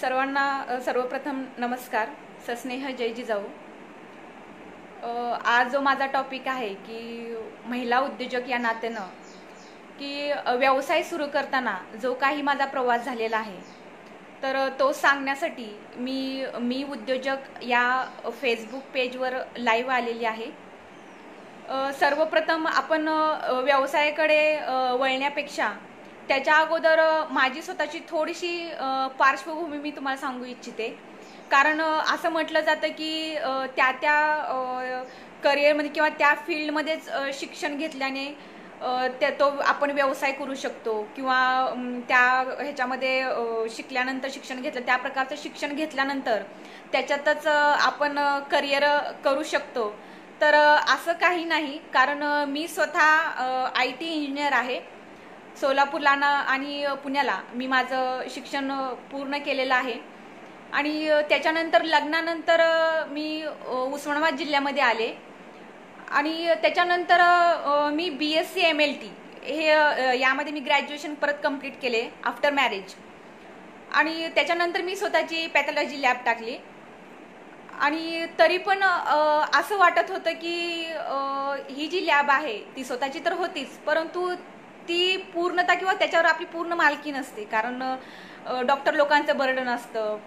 सर्वांना सर्वप्रथम नमस्कार. सस्नेह जय जिजाऊ. आज जो माझा टॉपिक आहे की महिला उद्योजक या नात्यानं की व्यवसाय सुरू करताना जो काही माझा प्रवास झालेला आहे तर तो सांगण्यासाठी मी उद्योजक या फेसबुक पेजवर लाईव्ह आलेली आहे. सर्वप्रथम आपण व्यवसायाकडे वळण्यापेक्षा त्याच्या अगोदर माझी स्वतःची थोडीशी पार्श्वभूमी मी तुम्हाला सांगू इच्छिते. कारण असं म्हटलं जातं की त्या करिअरमध्ये किंवा त्या फील्डमध्येच शिक्षण घेतल्याने तो आपण व्यवसाय करू शकतो किंवा त्या ह्याच्यामध्ये शिकल्यानंतर शिक्षण घेतलं त्या प्रकारचं शिक्षण घेतल्यानंतर त्याच्यातच आपण करिअर करू शकतो. तर असं काही नाही. कारण मी स्वतः IT इंजिनियर आहे. सोलापूरला आणि पुण्याला मी माझं शिक्षण पूर्ण केलेलं आहे. आणि त्याच्यानंतर लग्नानंतर मी उस्मानाबाद जिल्ह्यामध्ये आले आणि त्याच्यानंतर मी BSc MLT हे यामध्ये मी ग्रॅज्युएशन परत कंप्लीट केले आफ्टर मॅरेज. आणि त्याच्यानंतर मी स्वतःची पॅथॉलॉजी लॅब टाकली. आणि तरी पण असं वाटत होतं की ही जी लॅब आहे ती स्वतःची तर होतीच, परंतु ती पूर्णता किंवा त्याच्यावर आपली पूर्ण मालकी नसते. कारण डॉक्टर लोकांचं बर्डन असतं.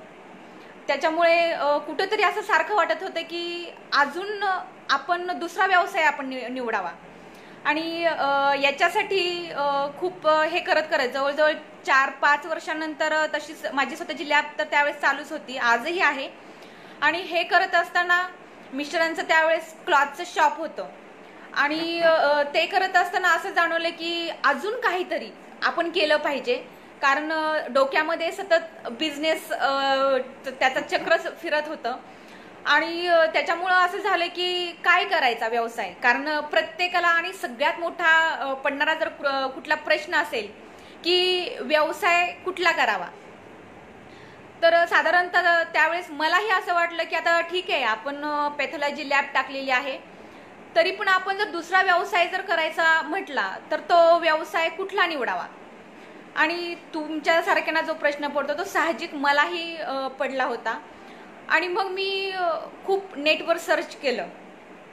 त्याच्यामुळे कुठंतरी असं सारखं वाटत होतं की अजून आपण दुसरा व्यवसाय आपण निवडावा. आणि याच्यासाठी खूप हे करत जवळजवळ 4-5 वर्षांनंतर तशीच माझी स्वतःची लॅब तर त्यावेळेस चालूच होती, आजही आहे. आणि हे करत असताना मिस्टरांचं त्यावेळेस क्लॉथचं शॉप होतं. आणि ते करत असताना असं जाणवलं की अजून काहीतरी आपण केलं पाहिजे. कारण डोक्यामध्ये सतत बिझनेस त्याचं चक्र फिरत होतं. आणि त्याच्यामुळं असं झालं की काय करायचा व्यवसाय. कारण प्रत्येकाला आणि सगळ्यात मोठा पडणारा जर कुठला प्रश्न असेल की व्यवसाय कुठला करावा, तर साधारणतः त्यावेळेस मलाही असं वाटलं की आता ठीक आहे, आपण पॅथॉलॉजी लॅब टाकलेली आहे, तरी पण आपण जर दुसरा व्यवसाय जर करायचा म्हटला तर तो व्यवसाय कुठला निवडावा. आणि तुमच्यासारख्यांना जो प्रश्न पडतो तो साहजिक मलाही पडला होता. आणि मग मी खूप नेटवर सर्च केलं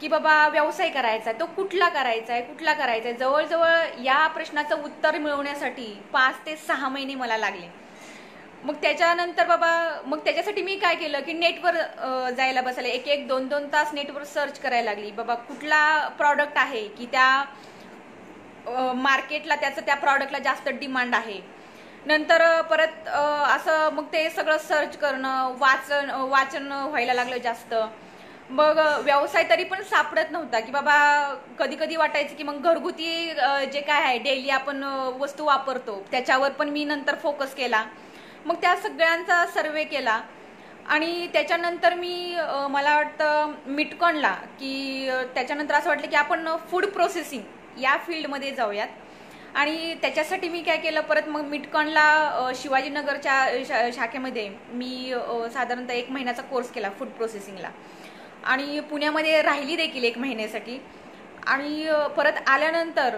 की बाबा व्यवसाय करायचा आहे तो कुठला करायचा आहे. जवळजवळ या प्रश्नाचं उत्तर मिळवण्यासाठी 5 ते 6 महिने मला लागले. मग त्याच्यानंतर मग त्याच्यासाठी मी काय केलं की नेटवर जायला बसायला 1-2 तास नेटवर सर्च करायला लागली. बाबा कुठला प्रॉडक्ट आहे की त्या मार्केटला त्या प्रॉडक्टला जास्त डिमांड आहे. नंतर परत असं मग ते सगळं सर्च करणं, वाचन व्हायला लागलं जास्त. मग व्यवसाय तरी पण सापडत नव्हता की बाबा कधी कधी वाटायचं की मग घरगुती जे काय आहे डेली आपण वस्तू वापरतो त्याच्यावर पण मी नंतर फोकस केला. मग त्या सगळ्यांचा सर्वे केला. आणि त्याच्यानंतर मला वाटतं मिटकॉनला की त्याच्यानंतर असं वाटलं की आपण फूड प्रोसेसिंग या फील्डमध्ये जाऊयात. आणि त्याच्यासाठी मी काय केलं, परत मग मिटकॉनला शिवाजीनगरच्या शाखेमध्ये मी साधारणतः 1 महिन्याचा कोर्स केला फूड प्रोसेसिंगला. आणि पुण्यामध्ये राहिली देखील 1 महिन्यासाठी. आणि परत आल्यानंतर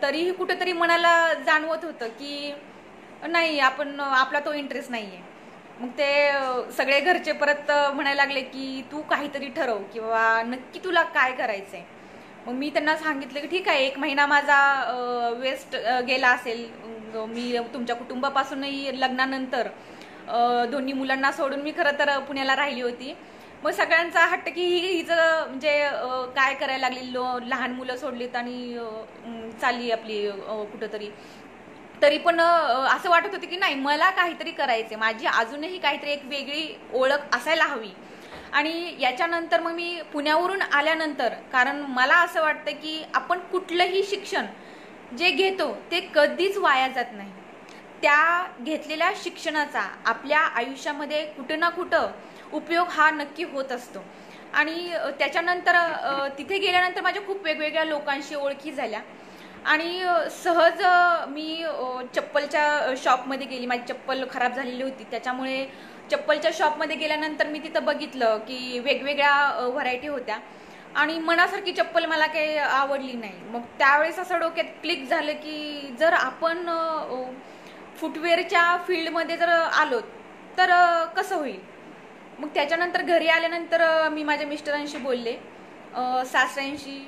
तरीही कुठंतरी मनाला जाणवत होतं की नाही, आपला तो इंटरेस्ट नाही आहे. मग ते सगळे घरचे परत म्हणायला लागले की तू काहीतरी ठरव किंवा नक्की तुला काय करायचं आहे. मग मी त्यांना सांगितलं की ठीक आहे, 1 महिना माझा वेस्ट गेला असेल. मी तुमच्या कुटुंबापासूनही लग्नानंतर 2 मुलांना सोडून मी खरं तर पुण्याला राहिली होती. मग सगळ्यांचा हट्ट की हिचं म्हणजे काय करायला लागली, लहान मुलं सोडलीत आणि चालली आपली कुठंतरी. तरी पण असं वाटत होतं की नाही, मला काहीतरी करायचं, माझी अजूनही काहीतरी एक वेगळी ओळख असायला हवी. आणि याच्यानंतर मग मी पुण्यावरून आल्यानंतर, कारण मला असं वाटतं की आपण कुठलंही शिक्षण जे घेतो ते कधीच वाया जात नाही. त्या घेतलेल्या शिक्षणाचा आपल्या आयुष्यामध्ये कुठं ना कुठं उपयोग हा नक्की होत असतो. आणि त्याच्यानंतर तिथे गेल्यानंतर माझ्या खूप वेगवेगळ्या लोकांशी ओळखी झाल्या. आणि सहज मी चप्पलच्या शॉपमध्ये गेली. माझी चप्पल खराब झालेली होती, त्याच्यामुळे चप्पलच्या शॉपमध्ये गेल्यानंतर मी तिथं बघितलं की वेगवेगळ्या व्हरायटी होत्या आणि मनासारखी चप्पल मला काही आवडली नाही. मग त्यावेळेस असं डोक्यात क्लिक झालं की जर आपण फुटवेअरच्या फील्डमध्ये जर आलो तर कसं होईल. मग त्याच्यानंतर घरी आल्यानंतर मी माझ्या मिस्टरांशी बोलले, सासऱ्यांशी,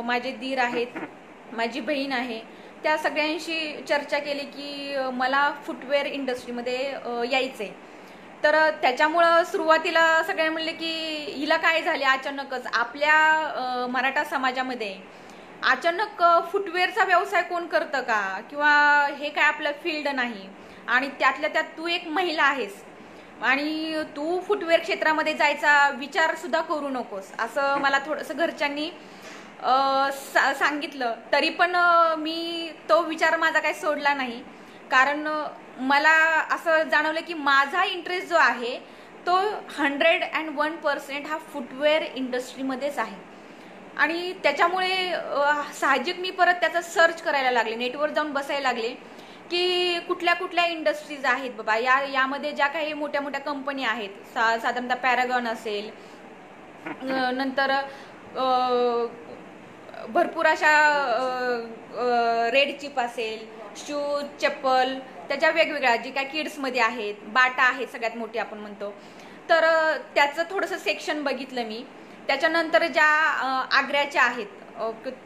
माझे दीर आहेत, माझी बहीण आहे, त्या सगळ्यांशी चर्चा केली की मला फुटवेअर इंडस्ट्रीमध्ये यायचं आहे. तर त्याच्यामुळं सुरुवातीला सगळे म्हणले की हिला काय झाले अचानकच. आपल्या मराठा समाजामध्ये अचानक फुटवेअरचा व्यवसाय कोण करतं का, किंवा हे काय आपलं फील्ड नाही, आणि त्यातल्या त्यात तू एक महिला आहेस आणि तू फुटवेअर क्षेत्रामध्ये जायचा विचार सुद्धा करू नकोस, असं मला थोडंसं घरच्यांनी सांगितलं. तरी पण मी तो विचार माझा काही सोडला नाही, कारण मला असं जाणवलं की माझा इंटरेस्ट जो आहे तो 101% हा फुटवेअर इंडस्ट्रीमध्येच आहे. आणि त्याच्यामुळे साहजिक मी परत त्याचा सर्च करायला लागले, नेटवर जाऊन बसायला लागले की कुठल्या कुठल्या इंडस्ट्रीज आहेत बाबा, यामध्ये ज्या काही मोठ्या मोठ्या कंपनी आहेत, साधारणतः पॅरागॉन असेल, नंतर भरपूर अशा रेड चिप असेल, शूज, चप्पल, त्याच्या वेगवेगळ्या जे काय किड्समध्ये आहेत, बाटा आहे सगळ्यात मोठी आपण म्हणतो. तर त्याचं थोडंसं सेक्शन बघितलं मी. त्याच्यानंतर ज्या आग्र्याच्या आहेत,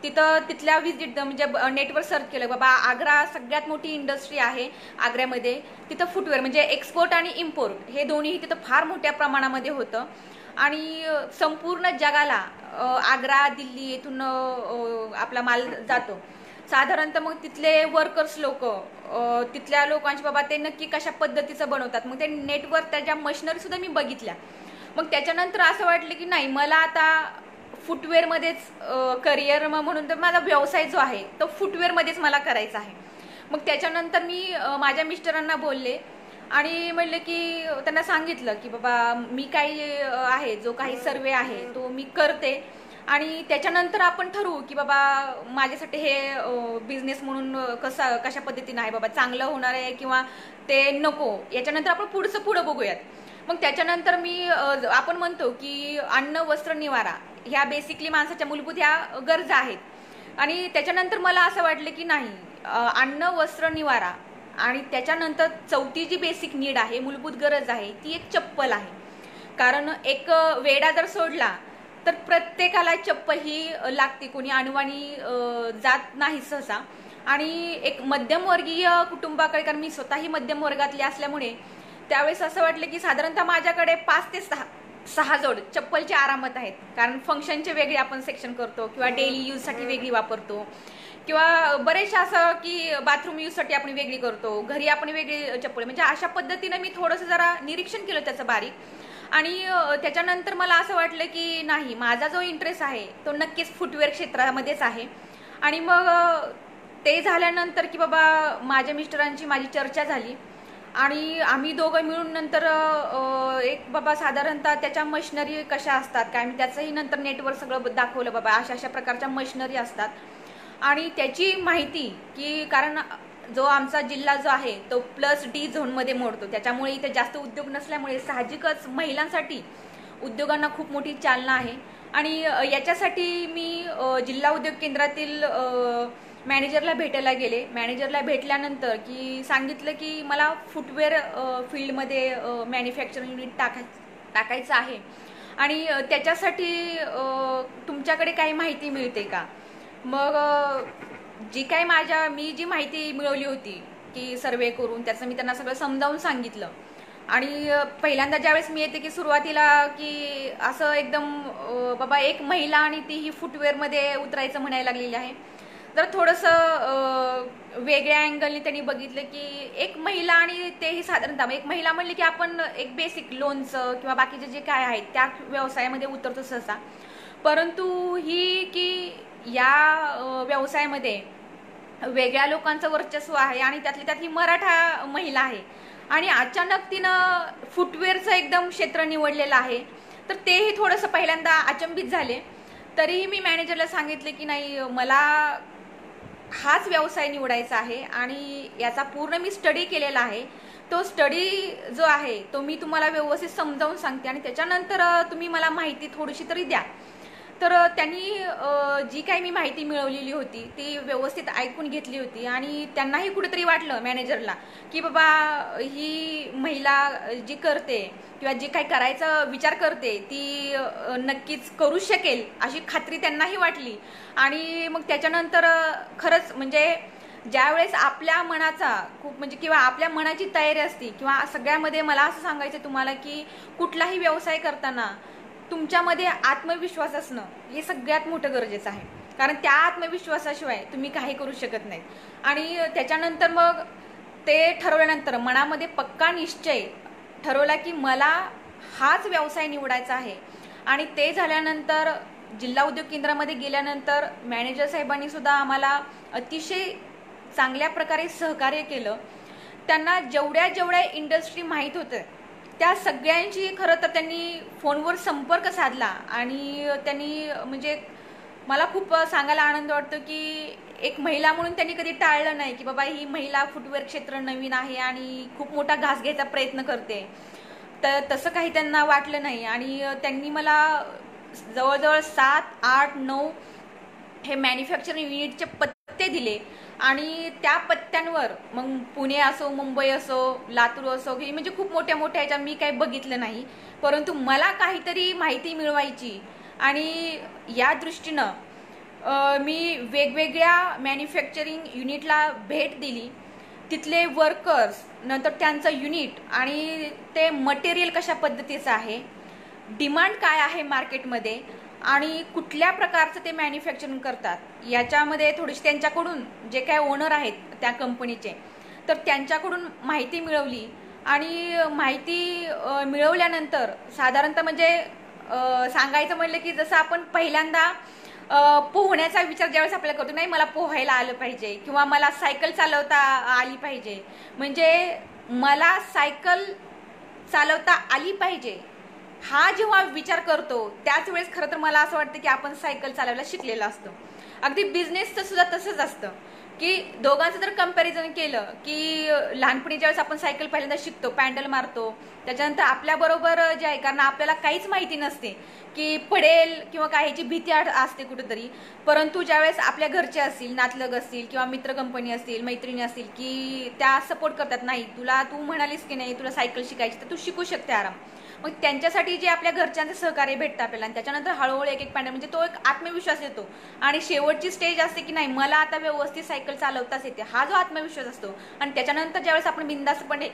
तिथल्या व्हिजिट म्हणजे नेटवर सर्च केलं, बाबा आग्रा सगळ्यात मोठी इंडस्ट्री आहे आग्र्यामध्ये. तिथं फुटवेअर म्हणजे एक्सपोर्ट आणि इम्पोर्ट हे दोन्ही तिथं फार मोठ्या प्रमाणामध्ये होतं. आणि संपूर्ण जगाला आग्रा, दिल्ली येथून आपला माल जातो साधारणतः. मग तिथले वर्कर्स लोक, तिथल्या लोकांची बाबा ते नक्की कशा पद्धतीचं बनवतात, मग ते नेटवर त्याच्या मशिनरी सुद्धा मी बघितल्या. मग त्याच्यानंतर असं वाटलं की नाही, मला आता फुटवेअरमध्येच करिअर म्हणून तर माझा व्यवसाय जो आहे तो फुटवेअरमध्येच मला करायचा आहे. मग त्याच्यानंतर मी माझ्या मिस्टरांना बोलले आणि म्हणले की त्यांना सांगितलं की बाबा मी काही आहे, जो काही सर्वे आहे तो मी करते, आणि त्याच्यानंतर आपण ठरवू की बाबा माझ्यासाठी हे बिझनेस म्हणून कशा पद्धतीनं आहे बाबा, चांगलं होणार आहे किंवा ते नको, याच्यानंतर आपण पुढं बघूयात. मग त्याच्यानंतर आपण म्हणतो की अन्न, वस्त्र, निवारा ह्या बेसिकली माणसाच्या मूलभूत ह्या गरजा आहेत. आणि त्याच्यानंतर मला असं वाटलं की नाही, अन्न, वस्त्र, निवारा आणि त्याच्यानंतर चौथी जी बेसिक नीड आहे, मूलभूत गरज आहे, ती एक चप्पल आहे. कारण एक वेडा जर सोडला तर प्रत्येकाला चप्पल ही लागते, कोणी अनवाणी जात नाही सहसा. आणि एक मध्यमवर्गीय कुटुंबाकडे, कारण मी स्वतःही मध्यम वर्गातली असल्यामुळे त्यावेळेस असं वाटलं की साधारणतः माझ्याकडे 5 ते 6 जोड चप्पलचे आरामात आहेत. कारण फंक्शनचे वेगळे आपण सेक्शन करतो, किंवा डेली यूजसाठी वेगळी वापरतो, किंवा बरेचशा असं की बाथरूम यूजसाठी आपण वेगळी करतो, घरी आपण वेगळी चप्पल, म्हणजे अशा पद्धतीनं मी थोडंसं जरा निरीक्षण केलं त्याचं बारीक. आणि त्याच्यानंतर मला असं वाटलं की नाही, माझा जो इंटरेस्ट आहे तो नक्कीच फुटवेअर क्षेत्रामध्येच आहे. आणि मग ते झाल्यानंतर की बाबा माझ्या मिस्टरांची माझी चर्चा झाली आणि आम्ही दोघं मिळून नंतर एक बाबा साधारणतः त्याच्या मशिनरी कशा असतात काय, मी त्याचंही नंतर नेटवर सगळं दाखवलं, बाबा अशा प्रकारच्या मशिनरी असतात. आणि त्याची माहिती की कारण जो आमचा जिल्हा जो आहे तो +D झोनमध्ये मोडतो, त्याच्यामुळे इथे जास्त उद्योग नसल्यामुळे साहजिकच महिलांसाठी उद्योगांना खूप मोठी चालना आहे. आणि याच्यासाठी मी जिल्हा उद्योग केंद्रातील मॅनेजरला भेटायला गेले. मॅनेजरला भेटल्यानंतर की सांगितलं की मला फुटवेअर फील्डमध्ये मॅन्युफॅक्चरिंग युनिट टाकायचं आहे, आणि त्याच्यासाठी तुमच्याकडे काही माहिती मिळते का. मग मी जी माहिती मिळवली होती की सर्वे करून, त्याचं मी त्यांना सगळं समजावून सांगितलं. आणि पहिल्यांदा ज्यावेळेस मी येते की सुरुवातीला की असं एकदम बाबा एक महिला आणि तीही फुटवेअरमध्ये उतरायचं म्हणायला लागलेली आहे, तर थोडंसं वेगळ्या अँगलने त्यांनी बघितलं की एक महिला, आणि तेही साधारणतः एक महिला म्हणली की आपण एक बेसिक लोनचं किंवा बाकीचे जे काय आहेत त्या व्यवसायामध्ये उतरतो सहसा, परंतु ही की या व्यवसायामध्ये वेगळ्या लोकांचं वर्चस्व आहे आणि त्यातली त्यात ही मराठा महिला आहे, आणि अचानक तिनं फुटवेअरचं एकदम क्षेत्र निवडलेलं आहे. तर तेही थोडंसं पहिल्यांदा अचंबित झाले. तरीही मी मॅनेजरला सांगितले की नाही, मला हाच व्यवसाय निवडायचा आहे आणि याचा पूर्ण मी स्टडी केलेला आहे. तो स्टडी जो आहे तो मी तुम्हाला व्यवस्थित समजावून सांगते आणि त्याच्यानंतर तुम्ही मला माहिती थोडीशी तरी द्या. तर त्यांनी जी काही मी माहिती मिळवलेली होती ती व्यवस्थित ऐकून घेतली होती आणि त्यांनाही कुठेतरी वाटलं मॅनेजरला की बाबा ही महिला जी करते किंवा जी काही करायचा विचार करते ती नक्कीच करू शकेल अशी खात्री त्यांनाही वाटली. आणि मग त्याच्यानंतर खरंच म्हणजे ज्यावेळेस आपल्या मनाचा खूप म्हणजे किंवा आपल्या मनाची तयारी असते किंवा सगळ्यामध्ये मला असं सांगायचं तुम्हाला की कुठलाही व्यवसाय करताना तुमच्यामध्ये आत्मविश्वास असणं हे सगळ्यात मोठं गरजेचं आहे. कारण त्या आत्मविश्वासाशिवाय तुम्ही काही करू शकत नाही. आणि त्याच्यानंतर मग ते ठरवल्यानंतर मनामध्ये पक्का निश्चय ठरवला की मला हाच व्यवसाय निवडायचा आहे. आणि ते झाल्यानंतर जिल्हा उद्योग केंद्रामध्ये गेल्यानंतर मॅनेजर साहेबांनी सुद्धा आम्हाला अतिशय चांगल्या प्रकारे सहकार्य केलं. त्यांना जेवढ्या इंडस्ट्री माहीत होतं त्या सगळ्यांची खरं तर त्यांनी फोनवर संपर्क साधला आणि त्यांनी म्हणजे मला खूप सांगायला आनंद वाटतो की एक महिला म्हणून त्यांनी कधी टाळलं नाही की बाबा ही महिला फुटवेअर क्षेत्र नवीन आहे आणि खूप मोठा घास घ्यायचा प्रयत्न करते. तर तसं काही त्यांना वाटलं नाही आणि त्यांनी मला जवळजवळ 7, 8, 9 हे मॅन्युफॅक्चरिंग युनिटचे पत्ते दिले आणि त्या पत्त्यांवर मग पुणे असो, मुंबई असो, लातूर असो, ही म्हणजे खूप मोठ्या ह्याच्या मी काही बघितलं नाही. परंतु मला काहीतरी माहिती मिळवायची आणि या दृष्टीनं मी वेगवेगळ्या मॅन्युफॅक्चरिंग युनिटला भेट दिली. तिथले वर्कर्स, नंतर त्यांचं युनिट आणि ते मटेरियल कशा पद्धतीचं आहे, डिमांड काय आहे मार्केटमध्ये आणि कुठल्या प्रकारचं ते मॅन्युफॅक्चरिंग करतात याच्यामध्ये थोडीशी त्यांच्याकडून जे काय ओनर आहेत त्या कंपनीचे तर त्यांच्याकडून माहिती मिळवली. आणि माहिती मिळवल्यानंतर साधारणतः म्हणजे सांगायचं म्हणलं की जसं आपण पहिल्यांदा पोहण्याचा विचार ज्यावेळेस आपल्याला करतो, नाही मला पोहायला आलं पाहिजे किंवा मला सायकल चालवता आली पाहिजे, म्हणजे मला सायकल चालवता आली पाहिजे हा जेव्हा विचार करतो त्याच वेळेस खरं तर मला असं वाटतं की आपण सायकल चालवायला शिकलेला असतो. अगदी बिझनेसचं सुद्धा तसंच असतं की दोघांचं जर कंपॅरिझन केलं की लहानपणी ज्यावेळेस आपण सायकल पहिल्यांदा शिकतो, पॅन्डल मारतो, त्याच्यानंतर आपल्याबरोबर जे आहे कारण आपल्याला काहीच माहिती नसते की पडेल किंवा काहीची भीती असते कुठेतरी. परंतु ज्यावेळेस आपल्या घरचे असतील, नातलग असतील किंवा मित्र कंपनी असतील, मैत्रिणी असतील की त्या सपोर्ट करतात, नाही तू म्हणालीस की नाही तुला सायकल शिकायची तर तू शिकू शकते आराम. मग त्यांच्यासाठी जे आपल्या घरच्यांचं सहकार्य भेटतं आपल्याला आणि त्याच्यानंतर हळूहळू एक पॅन्डल म्हणजे तो एक आत्मविश्वास येतो. आणि शेवटची स्टेज असते की नाही मला आता व्यवस्थित सायकल चालवताच येते, हा जो आत्मविश्वास असतो. आणि त्याच्यानंतर ज्यावेळेस आपण बिनधास्तपणे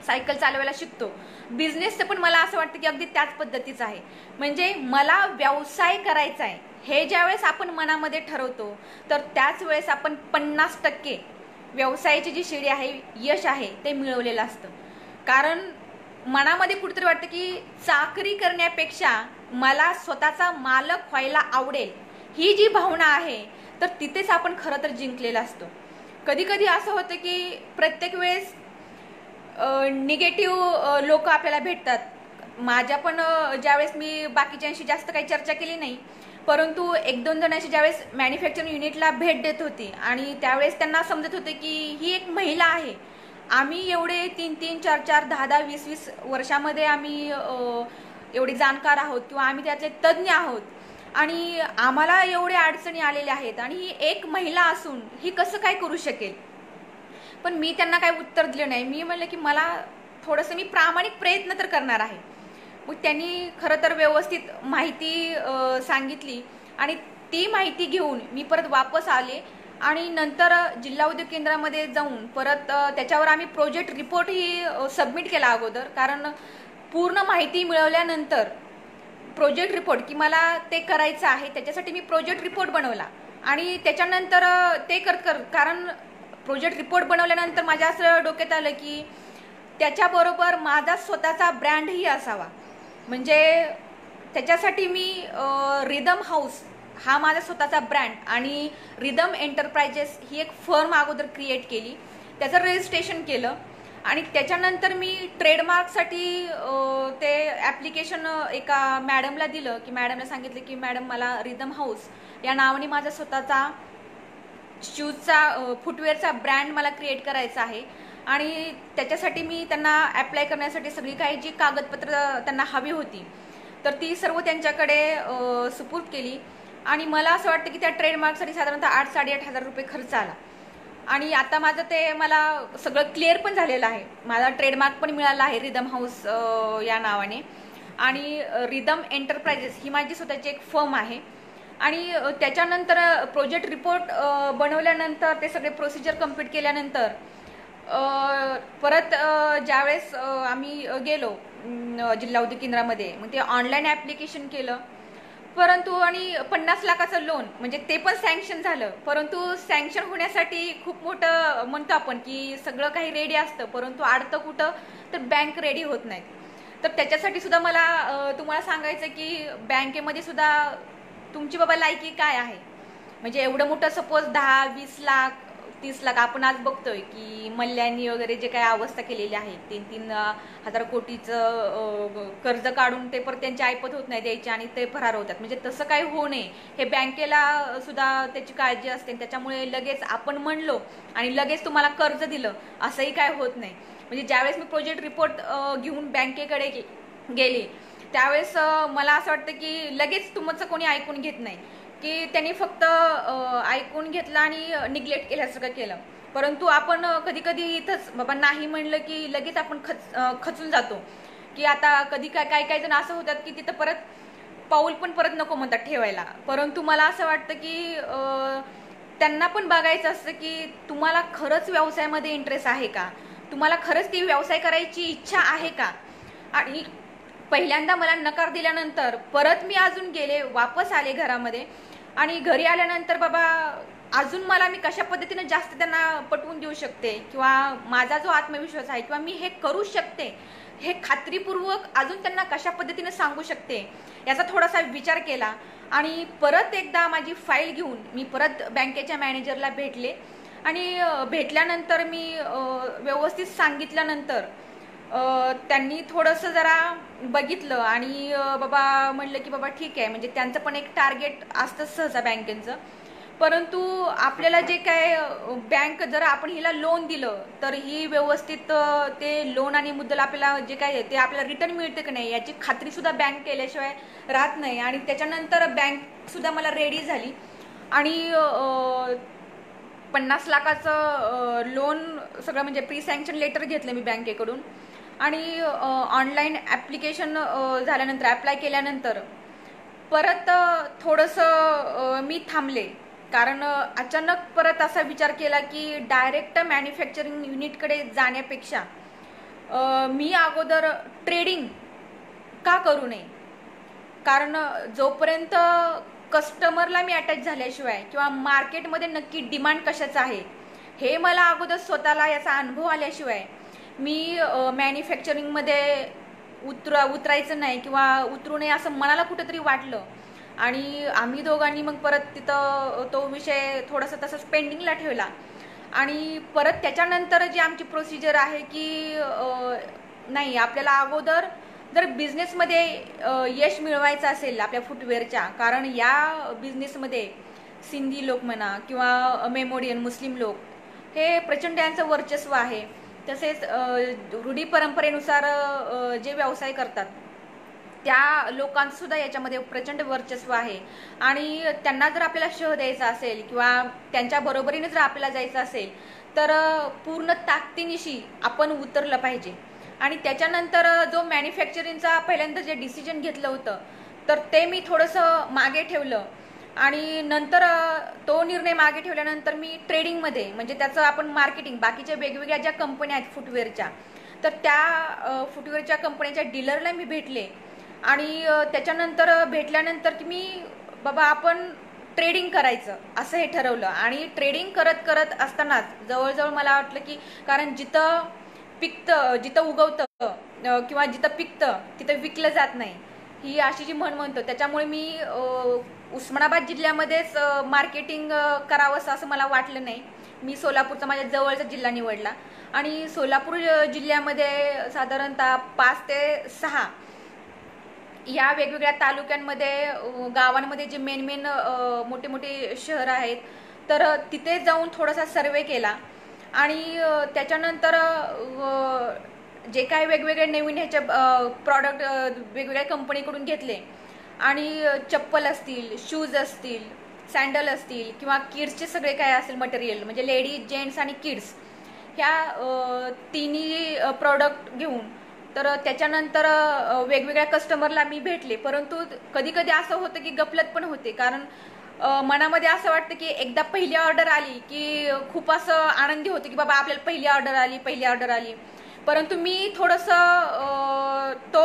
सायकल चालवायला शिकतो. बिझनेसचं पण मला असं वाटतं की अगदी त्याच पद्धतीचं आहे. म्हणजे मला व्यवसाय करायचा आहे हे ज्यावेळेस आपण मनामध्ये ठरवतो तर त्याच वेळेस आपण 50% व्यवसायाची जी शिडी आहे, यश आहे ते मिळवलेलं असतं. कारण मनामध्ये कुठेतरी वाटतं की चाकरी करण्यापेक्षा मला स्वतःचा मालक व्हायला आवडेल, ही जी भावना आहे तर तिथेच आपण खरं तर जिंकलेला असतो. कधी कधी असं होतं की प्रत्येक वेळेस निगेटिव्ह लोक आपल्याला भेटतात. माझ्या पण ज्यावेळेस मी बाकीच्यांशी जास्त काही चर्चा केली नाही, परंतु 1-2 जणांशी ज्यावेळेस मॅन्युफॅक्चरिंग युनिटला भेट देत होती आणि त्यावेळेस त्यांना समजत होते की ही एक महिला आहे, आम्ही एवढे 3-3, 4-4, 10-10, 20-20 वर्षामध्ये आम्ही एवढे जाणकार आहोत किंवा आम्ही त्याचे तज्ज्ञ आहोत आणि आम्हाला एवढे अडचणी आलेल्या आहेत आणि ही एक महिला असून ही कसं काय करू शकेल. पण मी त्यांना काही उत्तर दिलं नाही. मी म्हणलं की मला थोडंसं मी प्रामाणिक प्रयत्न तर करणार आहे. मग त्यांनी खरं तर व्यवस्थित माहिती सांगितली आणि ती माहिती घेऊन मी परत वापस आले आणि नंतर जिल्हा उद्योग केंद्रामध्ये जाऊन परत त्याच्यावर आम्ही प्रोजेक्ट रिपोर्ट ही सबमिट केला अगोदर. कारण पूर्ण माहिती मिळवल्यानंतर प्रोजेक्ट रिपोर्ट की मला ते करायचं आहे त्याच्यासाठी मी प्रोजेक्ट रिपोर्ट बनवला आणि त्याच्यानंतर ते कारण प्रोजेक्ट रिपोर्ट बनवल्यानंतर माझ्या असं डोक्यात आलं की त्याच्याबरोबर माझा स्वतःचा ब्रँडही असावा. म्हणजे त्याच्यासाठी मी रिदम हाऊस हा माझा स्वतःचा ब्रँड आणि रिदम एंटरप्राइजेस ही एक फर्म अगोदर क्रिएट केली, त्याचं रजिस्ट्रेशन केलं आणि त्याच्यानंतर मी ट्रेडमार्कसाठी ते ॲप्लिकेशन एका मॅडमला दिलं की मॅडमला सांगितलं की मॅडम मला रिदम हाऊस या नावाने माझा स्वतःचा शूजचा फुटवेअरचा ब्रँड मला क्रिएट करायचा आहे आणि त्याच्यासाठी मी त्यांना ॲप्लाय करण्यासाठी सगळी काही जी कागदपत्र त्यांना हवी होती तर ती सर्व त्यांच्याकडे सुपूर्द केली आणि मला असं वाटतं की त्या ट्रेडमार्कसाठी साधारणतः 8-8.5 हजार रुपये खर्च आला. आणि आता माझं ते मला सगळं क्लिअर पण झालेलं आहे. मला ट्रेडमार्क पण मिळाला आहे रिदम हाऊस या नावाने. आणि रिदम एंटरप्राइजेस ही माझी स्वतःची एक फर्म आहे. आणि त्याच्यानंतर प्रोजेक्ट रिपोर्ट बनवल्यानंतर ते सगळे प्रोसिजर कंप्लीट केल्यानंतर परत ज्यावेळेस आम्ही गेलो जिल्हा उद्योग केंद्रामध्ये, मग ते ऑनलाईन ॲप्लिकेशन केलं. परंतु आणि 50 लाखाचं लोन म्हणजे ते पण सँक्शन झालं. परंतु सँक्शन होण्यासाठी खूप मोठं म्हणतो आपण की सगळं काही रेडी असतं, परंतु अडतं कुठं तर बँक रेडी होत नाहीत. तर त्याच्यासाठी सुद्धा मला तुम्हाला सांगायचं की बँकेमध्ये सुद्धा तुमची बाबा लायकी काय आहे. म्हणजे एवढं मोठं सपोज 10-20 लाख 30 लाख आपण आज बघतोय की मल्ल्यांनी वगैरे जे काही अवस्था केलेली आहे, 3-3 हजार कोटीचं कर्ज काढून ते परत त्यांची ऐपत होत नाही द्यायची आणि ते फरार होतात. म्हणजे तसं काही होऊ नये हे बँकेला सुद्धा त्याची काळजी असते. त्याच्यामुळे लगेच आपण म्हणलो आणि लगेच तुम्हाला कर्ज दिलं असंही काय होत नाही. म्हणजे ज्यावेळेस मी प्रोजेक्ट रिपोर्ट घेऊन बँकेकडे गेले त्यावेळेस मला असं वाटतं की लगेच तुमचं कोणी ऐकून घेत नाही, की त्यांनी फक्त ऐकून घेतलं आणि निग्लेक्ट केल्यासारखं केलं. परंतु आपण कधी कधी इथंच बाबा नाही म्हणलं की लगेच आपण खचून जातो. की आता कधी काय जण असं होतात की तिथं परत पाऊल पण परत नको म्हणतात ठेवायला. परंतु मला असं वाटतं की त्यांना पण बघायचं असतं की तुम्हाला खरंच व्यवसायामध्ये इंटरेस्ट आहे का, तुम्हाला खरंच ती व्यवसाय करायची इच्छा आहे का. आणि पहिल्यांदा मला नकार दिल्यानंतर परत मी अजून गेले, वापस आले घरामध्ये. आणि घरी आल्यानंतर बाबा अजून मला मी कशा पद्धतीने जास्त त्यांना पटवून देऊ शकते किंवा माझा जो आत्मविश्वास आहे किंवा मी हे करू शकते हे खात्रीपूर्वक अजून त्यांना कशा पद्धतीने सांगू शकते याचा थोडासा विचार केला. आणि परत एकदा माझी फाईल घेऊन मी परत बँकेच्या मॅनेजरला भेटले. आणि भेटल्यानंतर मी व्यवस्थित सांगितल्यानंतर त्यांनी थोडंसं जरा बघितलं आणि बाबा म्हणलं की बाबा ठीक आहे. म्हणजे त्यांचं पण एक टार्गेट असतं सहसा बँकेचं. परंतु आपल्याला जे काय बँक जर आपण हिला लोन दिलं तर ही व्यवस्थित ते लोन आणि मुद्दल आपल्याला जे काय ते आपल्याला रिटर्न मिळते की नाही याची खात्रीसुद्धा बँक केल्याशिवाय राहत नाही. आणि त्याच्यानंतर बँकसुद्धा मला रेडी झाली आणि 50 लाखाचं लोन सगळं म्हणजे प्री सँक्शन लेटर घेतलं मी बँकेकडून. आणि ऑनलाईन ॲप्लिकेशन झाल्यानंतर अप्लाय केल्यानंतर परत थोडंसं मी थांबले. कारण अचानक परत असा विचार केला की डायरेक्ट मॅन्युफॅक्चरिंग युनिटकडे जाण्यापेक्षा मी अगोदर ट्रेडिंग का करू नये. कारण जोपर्यंत कस्टमरला मी अटॅच झाल्याशिवाय किंवा मार्केटमध्ये नक्की डिमांड कशाचं आहे हे मला अगोदर स्वतःला याचा अनुभव आल्याशिवाय मी मॅन्युफॅक्चरिंगमध्ये उतरायचं नाही किंवा उतरू नये असं मनाला कुठंतरी वाटलं. आणि आम्ही दोघांनी मग परत तिथं तो विषय थोडासा तसंच पेंडिंगला ठेवला. आणि परत त्याच्यानंतर जी आमची प्रोसिजर आहे की नाही आपल्याला अगोदर जर बिझनेसमध्ये यश मिळवायचं असेल आपल्या फुटवेअरच्या, कारण या बिझनेसमध्ये सिंधी लोक म्हणा किंवा मेमोडियन मुस्लिम लोक हे प्रचंड यांचं वर्चस्व आहे. तसेच रूढी परंपरेनुसार जे व्यवसाय करतात त्या लोकांचंसुद्धा याच्यामध्ये प्रचंड वर्चस्व आहे. आणि त्यांना जर आपल्याला शह द्यायचा असेल किंवा त्यांच्या बरोबरीने जर आपल्याला जायचं असेल तर पूर्ण ताकदीनिशी आपण उतरलं पाहिजे. आणि त्याच्यानंतर जो मॅन्युफॅक्चरिंगचा पहिल्यांदा जे डिसिजन घेतलं होतं तर ते मी थोडंसं मागे ठेवलं. आणि नंतर तो निर्णय मागे ठेवल्यानंतर मी ट्रेडिंगमध्ये म्हणजे त्याचं आपण मार्केटिंग बाकीच्या वेगवेगळ्या ज्या कंपन्या आहेत फुटवेअरच्या तर त्या फुटवेअरच्या कंपन्यांच्या डीलरला मी भेटले. आणि त्याच्यानंतर भेटल्यानंतर की मी बाबा आपण ट्रेडिंग करायचं असं हे ठरवलं. आणि ट्रेडिंग करत करत असतानाच जवळजवळ मला वाटलं की कारण जिथं पिकतं जिथं उगवतं किंवा जिथं पिकतं तिथं विकलं जात नाही ही अशी जी म्हणतो. त्याच्यामुळे मी उस्मानाबाद जिल्ह्यामध्येच मार्केटिंग करावंसं असं मला वाटलं नाही. मी सोलापूरचा माझ्या जवळचा जिल्हा निवडला. आणि सोलापूर जिल्ह्यामध्ये साधारणतः 5 ते 6 या वेगवेगळ्या तालुक्यांमध्ये गावांमध्ये जे मेन मोठे मोठे शहर आहेत तर तिथे जाऊन थोडासा सर्वे केला. आणि त्याच्यानंतर जे काही वेगवेगळे नवीन ह्याचे प्रॉडक्ट वेगवेगळ्या कंपनीकडून घेतले आणि चप्पल असतील, शूज असतील, सँडल असतील किंवा किड्सचे सगळे काय असेल मटेरियल म्हणजे लेडीज, जेंट्स आणि किड्स ह्या तिन्ही प्रॉडक्ट घेऊन तर त्याच्यानंतर वेगवेगळ्या कस्टमरला मी भेटले. परंतु कधी कधी असं होतं की गफलत पण होते, कारण मनामध्ये असं वाटतं की एकदा पहिली ऑर्डर आली की खूप असं आनंदी होते की बाबा आपल्याला पहिली ऑर्डर आली. परंतु मी थोडंसं तो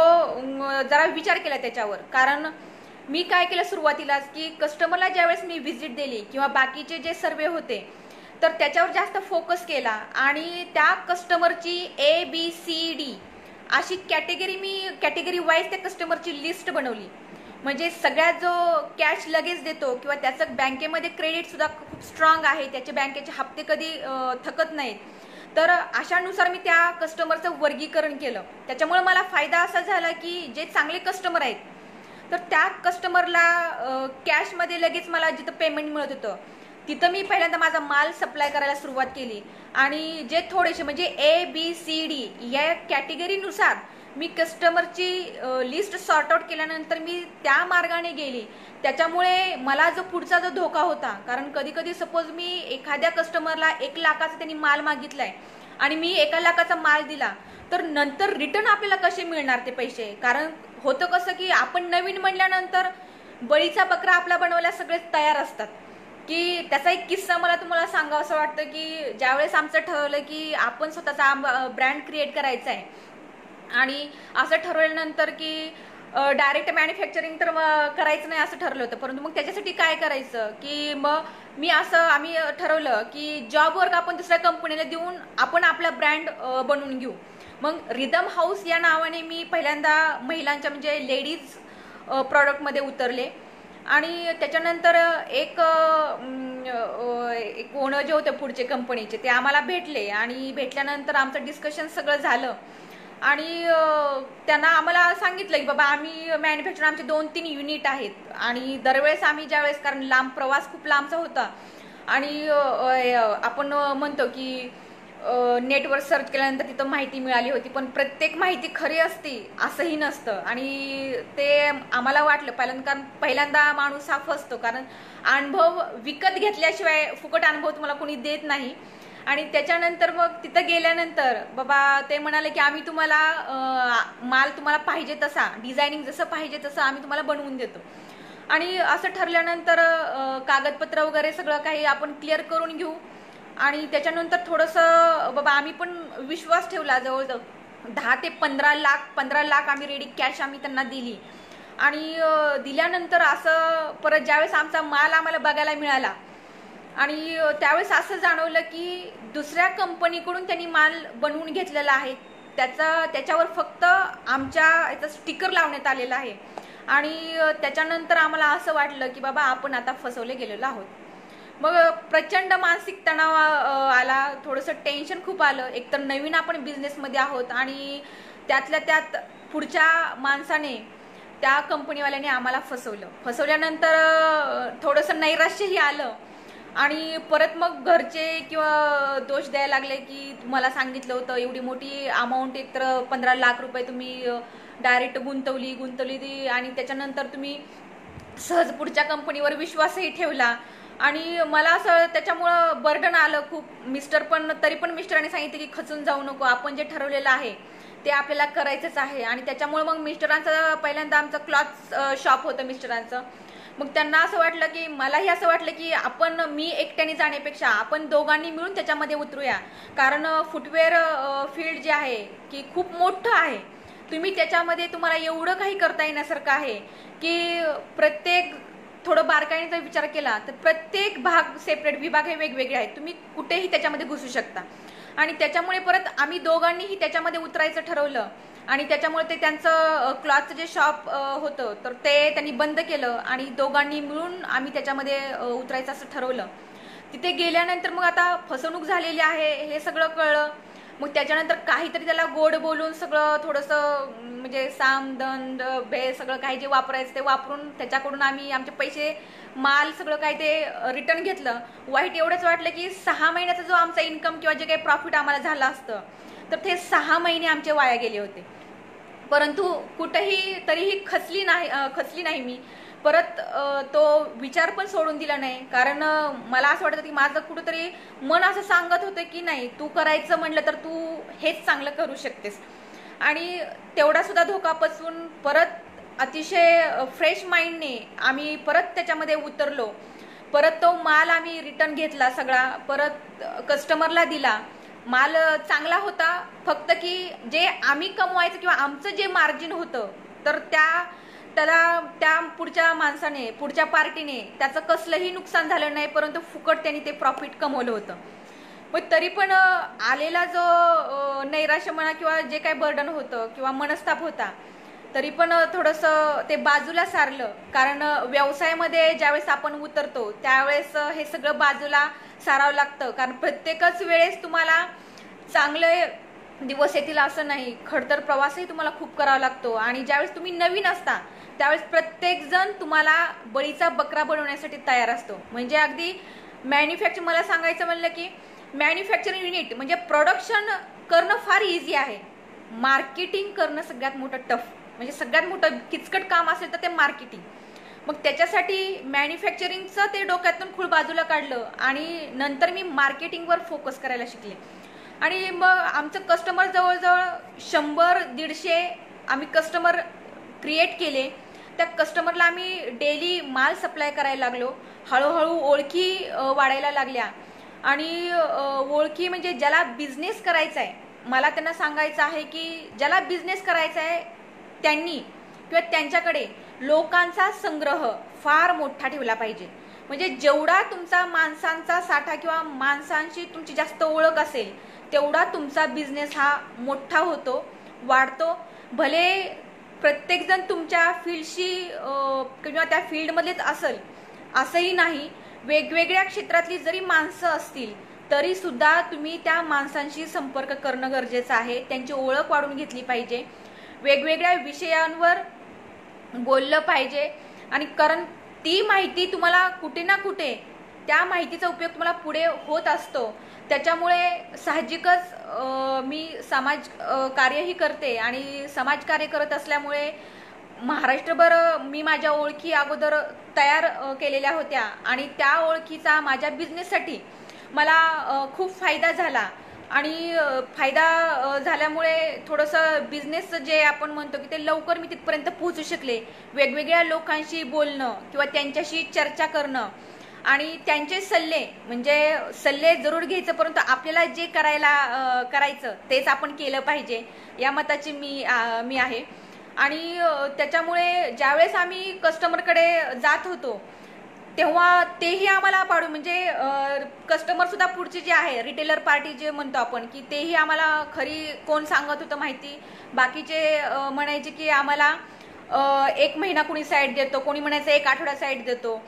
जरा विचार केला त्याच्यावर, कारण मी काय केलं सुरुवातीलाच की कस्टमरला ज्यावेळेस मी व्हिजिट दिली किंवा बाकीचे जे सर्वे होते तर त्याच्यावर जास्त फोकस केला आणि त्या कस्टमरची ABCD अशी कॅटेगरी वाईज त्या कस्टमरची लिस्ट बनवली. म्हणजे सगळ्यात जो कॅश लगेच देतो किंवा त्याचं बँकेमध्ये क्रेडिट सुद्धा खूप स्ट्रॉंग आहे, त्याचे बँकेचे हप्ते कधी थकत नाहीत, तर अशानुसार मी त्या कस्टमरचं वर्गीकरण केलं. त्याच्यामुळे मला फायदा असा झाला की जे चांगले कस्टमर आहेत तर त्या कस्टमरला कॅशमध्ये लगेच मला जिथं पेमेंट मिळत होतं तिथं मी पहिल्यांदा माझा माल सप्लाय करायला सुरुवात केली. आणि जे थोडेसे म्हणजे ABCD या कॅटेगरीनुसार मी कस्टमरची लिस्ट सॉर्ट आउट केल्यानंतर मी त्या मार्गाने गेली. त्याच्यामुळे मला जो पुढचा जो धोका होता, कारण कधी कधी सपोज मी एखाद्या कस्टमरला 1 लाखाचा त्यांनी माल मागितलाय आणि मी 1 लाखाचा माल दिला तर नंतर रिटर्न आपल्याला कसे मिळणार ते पैसे. कारण होतं कसं की आपण नवीन म्हणल्यानंतर बळीचा बकरा आपला बनवायला सगळेच तयार असतात. की त्याचा एक किस्सा मला तुम्हाला सांगावं असं वाटतं की ज्यावेळेस आमचं ठरवलं की आपण स्वतःचा ब्रँड क्रिएट करायचा आहे आणि असं ठरवल्यानंतर की डायरेक्ट मॅन्युफॅक्चरिंग तर करायचं नाही असं ठरलं होतं. परंतु मग त्याच्यासाठी काय करायचं की मग आम्ही ठरवलं की जॉब वर्क आपण दुसऱ्या कंपनीला देऊन आपण आपला ब्रँड बनवून घेऊ. मग रिदम हाऊस या नावाने मी पहिल्यांदा महिलांच्या म्हणजे लेडीज प्रॉडक्टमध्ये उतरले. आणि त्याच्यानंतर एक ओनर जे होते पुढचे कंपनीचे ते आम्हाला भेटले आणि भेटल्यानंतर आमचं डिस्कशन सगळं झालं आणि त्यांना आम्हाला सांगितलं की बाबा आम्ही मॅन्युफॅक्चर आमचे 2-3 युनिट आहेत आणि दरवेळेस आम्ही ज्यावेळेस, कारण प्रवास खूप लांबचा होता आणि आपण म्हणतो की नेटवर सर्च केल्यानंतर तिथं माहिती मिळाली होती, पण प्रत्येक माहिती खरी असती असंही नसतं. आणि ते आम्हाला वाटलं कारण पहिल्यांदा माणूस हा फसतो, कारण अनुभव विकत घेतल्याशिवाय फुकट अनुभव तुम्हाला कोणी देत नाही. आणि त्याच्यानंतर मग तिथं गेल्यानंतर बाबा ते म्हणाले की आम्ही तुम्हाला माल तुम्हाला पाहिजे तसा, डिझायनिंग जसं पाहिजे तसं आम्ही तुम्हाला बनवून देतो. आणि असं ठरल्यानंतर कागदपत्र वगैरे सगळं काही आपण क्लिअर करून घेऊ. आणि त्याच्यानंतर थोडंसं बाबा आम्ही पण विश्वास ठेवला, जवळजवळ 10 ते 15 लाख आम्ही रेडी कॅश आम्ही त्यांना दिली. आणि दिल्यानंतर असं परत ज्यावेळेस आमचा माल आम्हाला बघायला मिळाला आणि त्यावेळेस असं जाणवलं की दुसऱ्या कंपनीकडून त्यांनी माल बनवून घेतलेला आहे, त्याच्यावर फक्त आमच्या याचं स्टिकर लावण्यात आलेलं आहे. आणि त्याच्यानंतर आम्हाला असं वाटलं की बाबा आपण आता फसवले गेलेलो आहोत. मग प्रचंड मानसिक तणाव आला, थोडंसं टेन्शन खूप आलं. एकतर नवीन आपण बिझनेसमध्ये आहोत आणि त्यातल्या त्यात पुढच्या माणसाने त्या कंपनीवाल्याने आम्हाला फसवल्यानंतर थोडंसं नैराश्यही आलं. आणि परत मग घरचे किंवा दोष द्यायला लागले की तुम्हाला सांगितलं होतं एवढी मोठी अमाऊंट, एकतर 15 लाख रुपये तुम्ही डायरेक्ट गुंतवली ती आणि त्याच्यानंतर तुम्ही सहज पुढच्या कंपनीवर विश्वासही ठेवला. आणि मला असं त्याच्यामुळं बर्डन आलं खूप. तरी पण मिस्टरांनी सांगितलं की खचून जाऊ नको, आपण जे ठरवलेलं आहे ते आपल्याला करायचंच आहे. आणि त्याच्यामुळे मग मिस्टरांचं पहिल्यांदा आमचं क्लॉथ शॉप होतं मिस्टरांचं. मग त्यांना असं वाटलं की मलाही असं वाटलं की मी एकट्याने जाण्यापेक्षा आपण दोघांनी मिळून त्याच्यामध्ये उतरूया, कारण फुटवेअर फील्ड जे आहे की खूप मोठं आहे. तुम्ही त्याच्यामध्ये तुम्हाला एवढं काही करता येण्यासारखं आहे की प्रत्येक थोडं बारकाईने जर विचार केला तर प्रत्येक सेपरेट विभाग हे वेगवेगळे आहेत, तुम्ही कुठेही त्याच्यामध्ये घुसू शकता. आणि त्याच्यामुळे परत आम्ही दोघांनीही त्याच्यामध्ये उतरायचं ठरवलं. आणि त्याच्यामुळे ते त्यांचं क्लॉथचं जे शॉप होतं तर ते त्यांनी बंद केलं आणि दोघांनी मिळून आम्ही त्याच्यामध्ये उतरायचं असं ठरवलं. तिथे गेल्यानंतर मग आता फसवणूक झालेली आहे हे सगळं कळलं. मग त्याच्यानंतर काहीतरी त्याला गोड बोलून सगळं थोडंसं म्हणजे साम दंड बे सगळं काही जे वापरायचं ते वापरून त्याच्याकडून आम्ही आमचे पैसे माल सगळं काही ते रिटर्न घेतलं. वाईट एवढंच वाटलं की 6 महिन्याचा जो आमचा इन्कम किंवा जे काही प्रॉफिट आम्हाला झालं असतं तर ते 6 महिने आमचे वाया गेले होते. परंतु कुठेही तरीही खचली नाही मी. परत तो विचार पण सोडून दिला नाही, कारण मला असं वाटतं की माझं कुठंतरी मन असं सांगत होतं की नाही, तू करायचं म्हणलं तर तू हेच चांगलं करू शकतेस. आणि तेवढा सुद्धा धोका पचवून परत अतिशय फ्रेश माइंडने आम्ही परत त्याच्यामध्ये उतरलो. परत तो माल आम्ही रिटर्न घेतला सगळा, परत कस्टमरला दिला. माल चांगला होता, फक्त की जे आम्ही कमवायचं किंवा आमचं जे मार्जिन होतं तर त्या पुढच्या माणसाने, पुढच्या पार्टीने त्याचं कसलंही नुकसान झालं नाही, परंतु फुकट त्यांनी ते प्रॉफिट कमवलं होतं. मग तरी पण आलेला जो नैराश्य म्हणा किंवा जे काही बर्डन होतं किंवा मनस्ताप होता, तरी पण थोडंसं ते बाजूला सारलं. कारण व्यवसायामध्ये ज्यावेळेस आपण उतरतो त्यावेळेस हे सगळं बाजूला सारावं लागतं. कारण प्रत्येकच वेळेस तुम्हाला चांगले दिवस येतील असं नाही, खडतर प्रवासही तुम्हाला खूप करावा लागतो. आणि ज्यावेळेस तुम्ही नवीन असता त्यावेळेस प्रत्येकजण तुम्हाला बळीचा बकरा बनवण्यासाठी तयार असतो. म्हणजे अगदी मला सांगायचं म्हणलं की मॅन्युफॅक्चरिंग युनिट म्हणजे प्रोडक्शन करणं फार इझी आहे, मार्केटिंग करणं सगळ्यात मोठं टफ, म्हणजे सगळ्यात मोठं किचकट काम असेल तर ते मार्केटिंग. मग त्याच्यासाठी मॅन्युफॅक्चरिंगचं ते डोक्यातून खूळ बाजूला काढलं आणि नंतर मी मार्केटिंगवर फोकस करायला शिकले. आणि मग आमचं कस्टमर जवळजवळ 100-150 आम्ही कस्टमर क्रिएट केले. त्या कस्टमरला आम्ही डेली माल सप्लाय करायला लागलो. हळूहळू ओळखी वाढायला लागल्या. आणि ओळखी म्हणजे ज्याला बिझनेस करायचा आहे, मला त्यांना सांगायचं आहे की ज्याला बिझनेस करायचा आहे त्यांनी किंवा त्यांच्याकडे लोकांचा संग्रह फार मोठा ठेवला पाहिजे. म्हणजे जेवढा तुमचा माणसांचा साठा किंवा माणसांशी तुमची जास्त ओळख असेल तेवढा तुमचा बिझनेस हा मोठा होतो, वाढतो. भले प्रत्येकजण तुमच्या फील्डशी किंवा त्या फील्डमध्येच असेल असंही नाही, वेगवेगळ्या क्षेत्रातली जरी माणसं असतील तरी सुद्धा तुम्ही त्या माणसांशी संपर्क करणं गरजेचं आहे. त्यांची ओळख वाढून घेतली पाहिजे, वेगवेगळ्या विषयांवर बोललं पाहिजे. आणि कारण ती माहिती तुम्हाला कुठे ना कुठे त्या माहितीचा उपयोग तुम्हाला पुढे होत असतो. त्याच्यामुळे साहजिकच मी समाज कार्यही करते आणि समाजकार्य करत असल्यामुळे महाराष्ट्रभर मी माझ्या ओळखी अगोदर तयार केलेल्या होत्या आणि त्या ओळखीचा माझ्या बिझनेससाठी मला खूप फायदा झाला. आणि फायदा झाल्यामुळे थोडंसं बिझनेसचं जे आपण म्हणतो की ते लवकर मी तिथपर्यंत पोहोचू शकले. वेगवेगळ्या लोकांशी बोलणं किंवा त्यांच्याशी चर्चा करणं आणि त्यांचे सल्ले जरूर घ्यायचं, परंतु आपल्याला जे करायचं तेच आपण केलं पाहिजे या मताची मी आहे. आणि त्याच्यामुळे ज्यावेळेस आम्ही कस्टमरकडे जात होतो तेव्हा तेही आम्हाला पाडू म्हणजे कस्टमर सुद्धा पुढचे जे आहे रिटेलर पार्टी जे म्हणतो आपण की तेही आम्हाला खरी कोण सांगत होतं माहिती. बाकीचे म्हणायचे की आम्हाला 1 महिना कोणी साईड देतो, कोणी म्हणायचं 1 आठवडा साईड देतो.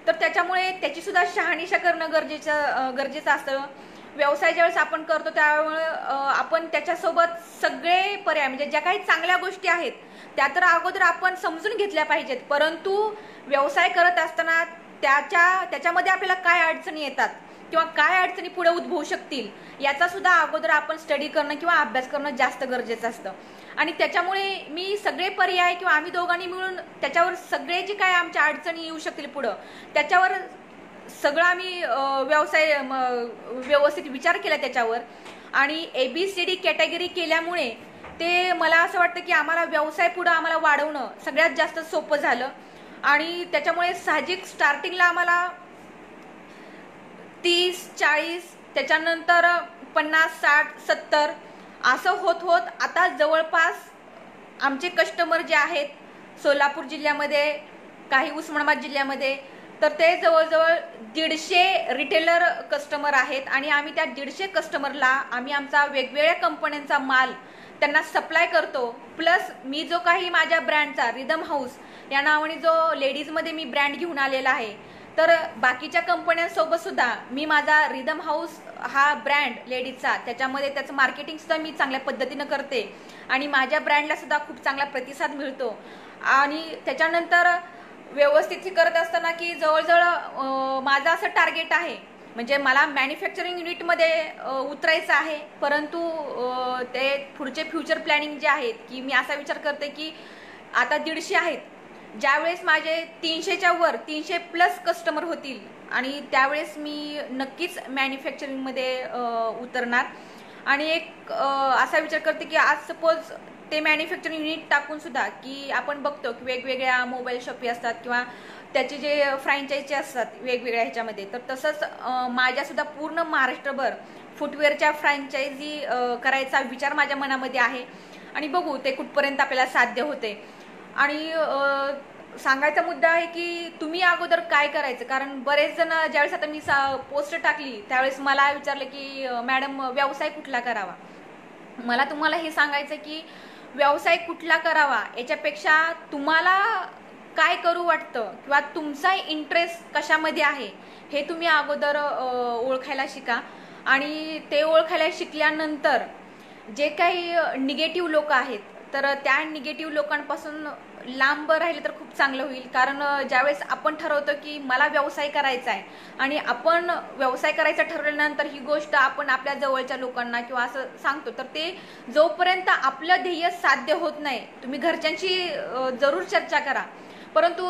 तर त्याच्यामुळे त्याची सुद्धा शहानिशा करणं गरजेचं असतं. व्यवसाय ज्यावेळेस आपण करतो त्यामुळे आपण त्याच्यासोबत सगळे पर्याय म्हणजे ज्या काही चांगल्या गोष्टी आहेत त्या तर अगोदर आपण समजून घेतल्या पाहिजेत, परंतु व्यवसाय करत असताना त्याच्यामध्ये आपल्याला काय अडचणी येतात किंवा काय अडचणी पुढे उद्भवू शकतील याचा सुद्धा अगोदर आपण स्टडी करणं किंवा अभ्यास करणं जास्त गरजेचं असतं. आणि त्याच्यामुळे मी सगळे पर्याय किंवा आम्ही दोघांनी मिळून त्याच्यावर सगळे जे काय आमच्या अडचणी येऊ शकतील पुढं त्याच्यावर सगळं आम्ही व्यवसाय व्यवस्थित विचार केला त्याच्यावर. आणि ABCD कॅटेगरी केल्यामुळे ते मला असं वाटतं की आम्हाला व्यवसाय पुढं आम्हाला वाढवणं सगळ्यात जास्त सोपं झालं. आणि त्याच्यामुळे साहजिक स्टार्टिंगला आम्हाला 30-40 त्याच्यानंतर 50-60-70 असं होत आता जवळपास आमचे कस्टमर जे आहेत सोलापूर जिल्ह्यामध्ये, काही उस्मानाबाद जिल्ह्यामध्ये, तर ते जवळजवळ 150 रिटेलर कस्टमर आहेत. आणि आम्ही त्या 150 कस्टमरला आम्ही आमचा वेगवेगळ्या कंपन्यांचा माल त्यांना सप्लाय करतो. प्लस मी जो काही माझ्या ब्रँडचा रिदम हाऊस या नावाने जो लेडीजमध्ये मी ब्रँड घेऊन आलेला आहे, तर बाकीच्या कंपन्यांसोबत सुद्धा मी माझा रिदम हाऊस हा ब्रँड लेडीजचा त्याच्यामध्ये त्याचं मार्केटिंग सुद्धा मी चांगल्या पद्धतीनं करते आणि माझ्या ब्रँडला सुद्धा खूप चांगला प्रतिसाद मिळतो. आणि त्याच्यानंतर व्यवस्थित करत असताना की जवळजवळ माझं असं टार्गेट आहे म्हणजे मला मॅन्युफॅक्चरिंग युनिटमध्ये उतरायचं आहे, परंतु ते पुढचे फ्युचर प्लॅनिंग जे आहेत की मी असा विचार करते की आता 150 आहेत, ज्यावेळेस माझे 300च्या वर 300+ कस्टमर होतील आणि त्यावेळेस मी नक्कीच मॅन्युफॅक्चरिंगमध्ये उतरणार. आणि एक असा विचार करते की आज सपोज ते मॅन्युफॅक्चरिंग युनिट टाकून सुद्धा की आपण बघतो की वेगवेगळ्या मोबाईल शॉपी असतात किंवा त्याचे जे फ्रँचायझी असतात वेगवेगळ्या ह्याच्यामध्ये, तर तसंच माझ्यासुद्धा पूर्ण महाराष्ट्रभर फुटवेअरच्या फ्रँचायझी करायचा विचार माझ्या मनामध्ये आहे आणि बघू ते कुठपर्यंत आपल्याला साध्य होते. आणि सांगायचा मुद्दा आहे की तुम्ही अगोदर काय करायचं, कारण बरेच जण ज्यावेळेस आता मी पोस्ट टाकली त्यावेळेस मला विचारलं की मॅडम व्यवसाय कुठला करावा. मला तुम्हाला हे सांगायचं की व्यवसाय कुठला करावा याच्यापेक्षा तुम्हाला काय करू वाटतं किंवा तुमचा इंटरेस्ट कशामध्ये आहे हे तुम्ही अगोदर ओळखायला शिका. आणि ते ओळखायला शिकल्यानंतर जे काही निगेटिव्ह लोक आहेत तर त्या निगेटिव्ह लोकांपासून लांब राहिले तर खूप चांगलं होईल. कारण ज्यावेळेस आपण ठरवतो की मला व्यवसाय करायचा आहे आणि आपण व्यवसाय करायचं ठरवल्यानंतर ही गोष्ट आपण आपल्या जवळच्या लोकांना किंवा असं सांगतो, तर ते जोपर्यंत आपलं ध्येय साध्य होत नाही तुम्ही घरच्यांशी जरूर चर्चा करा, परंतु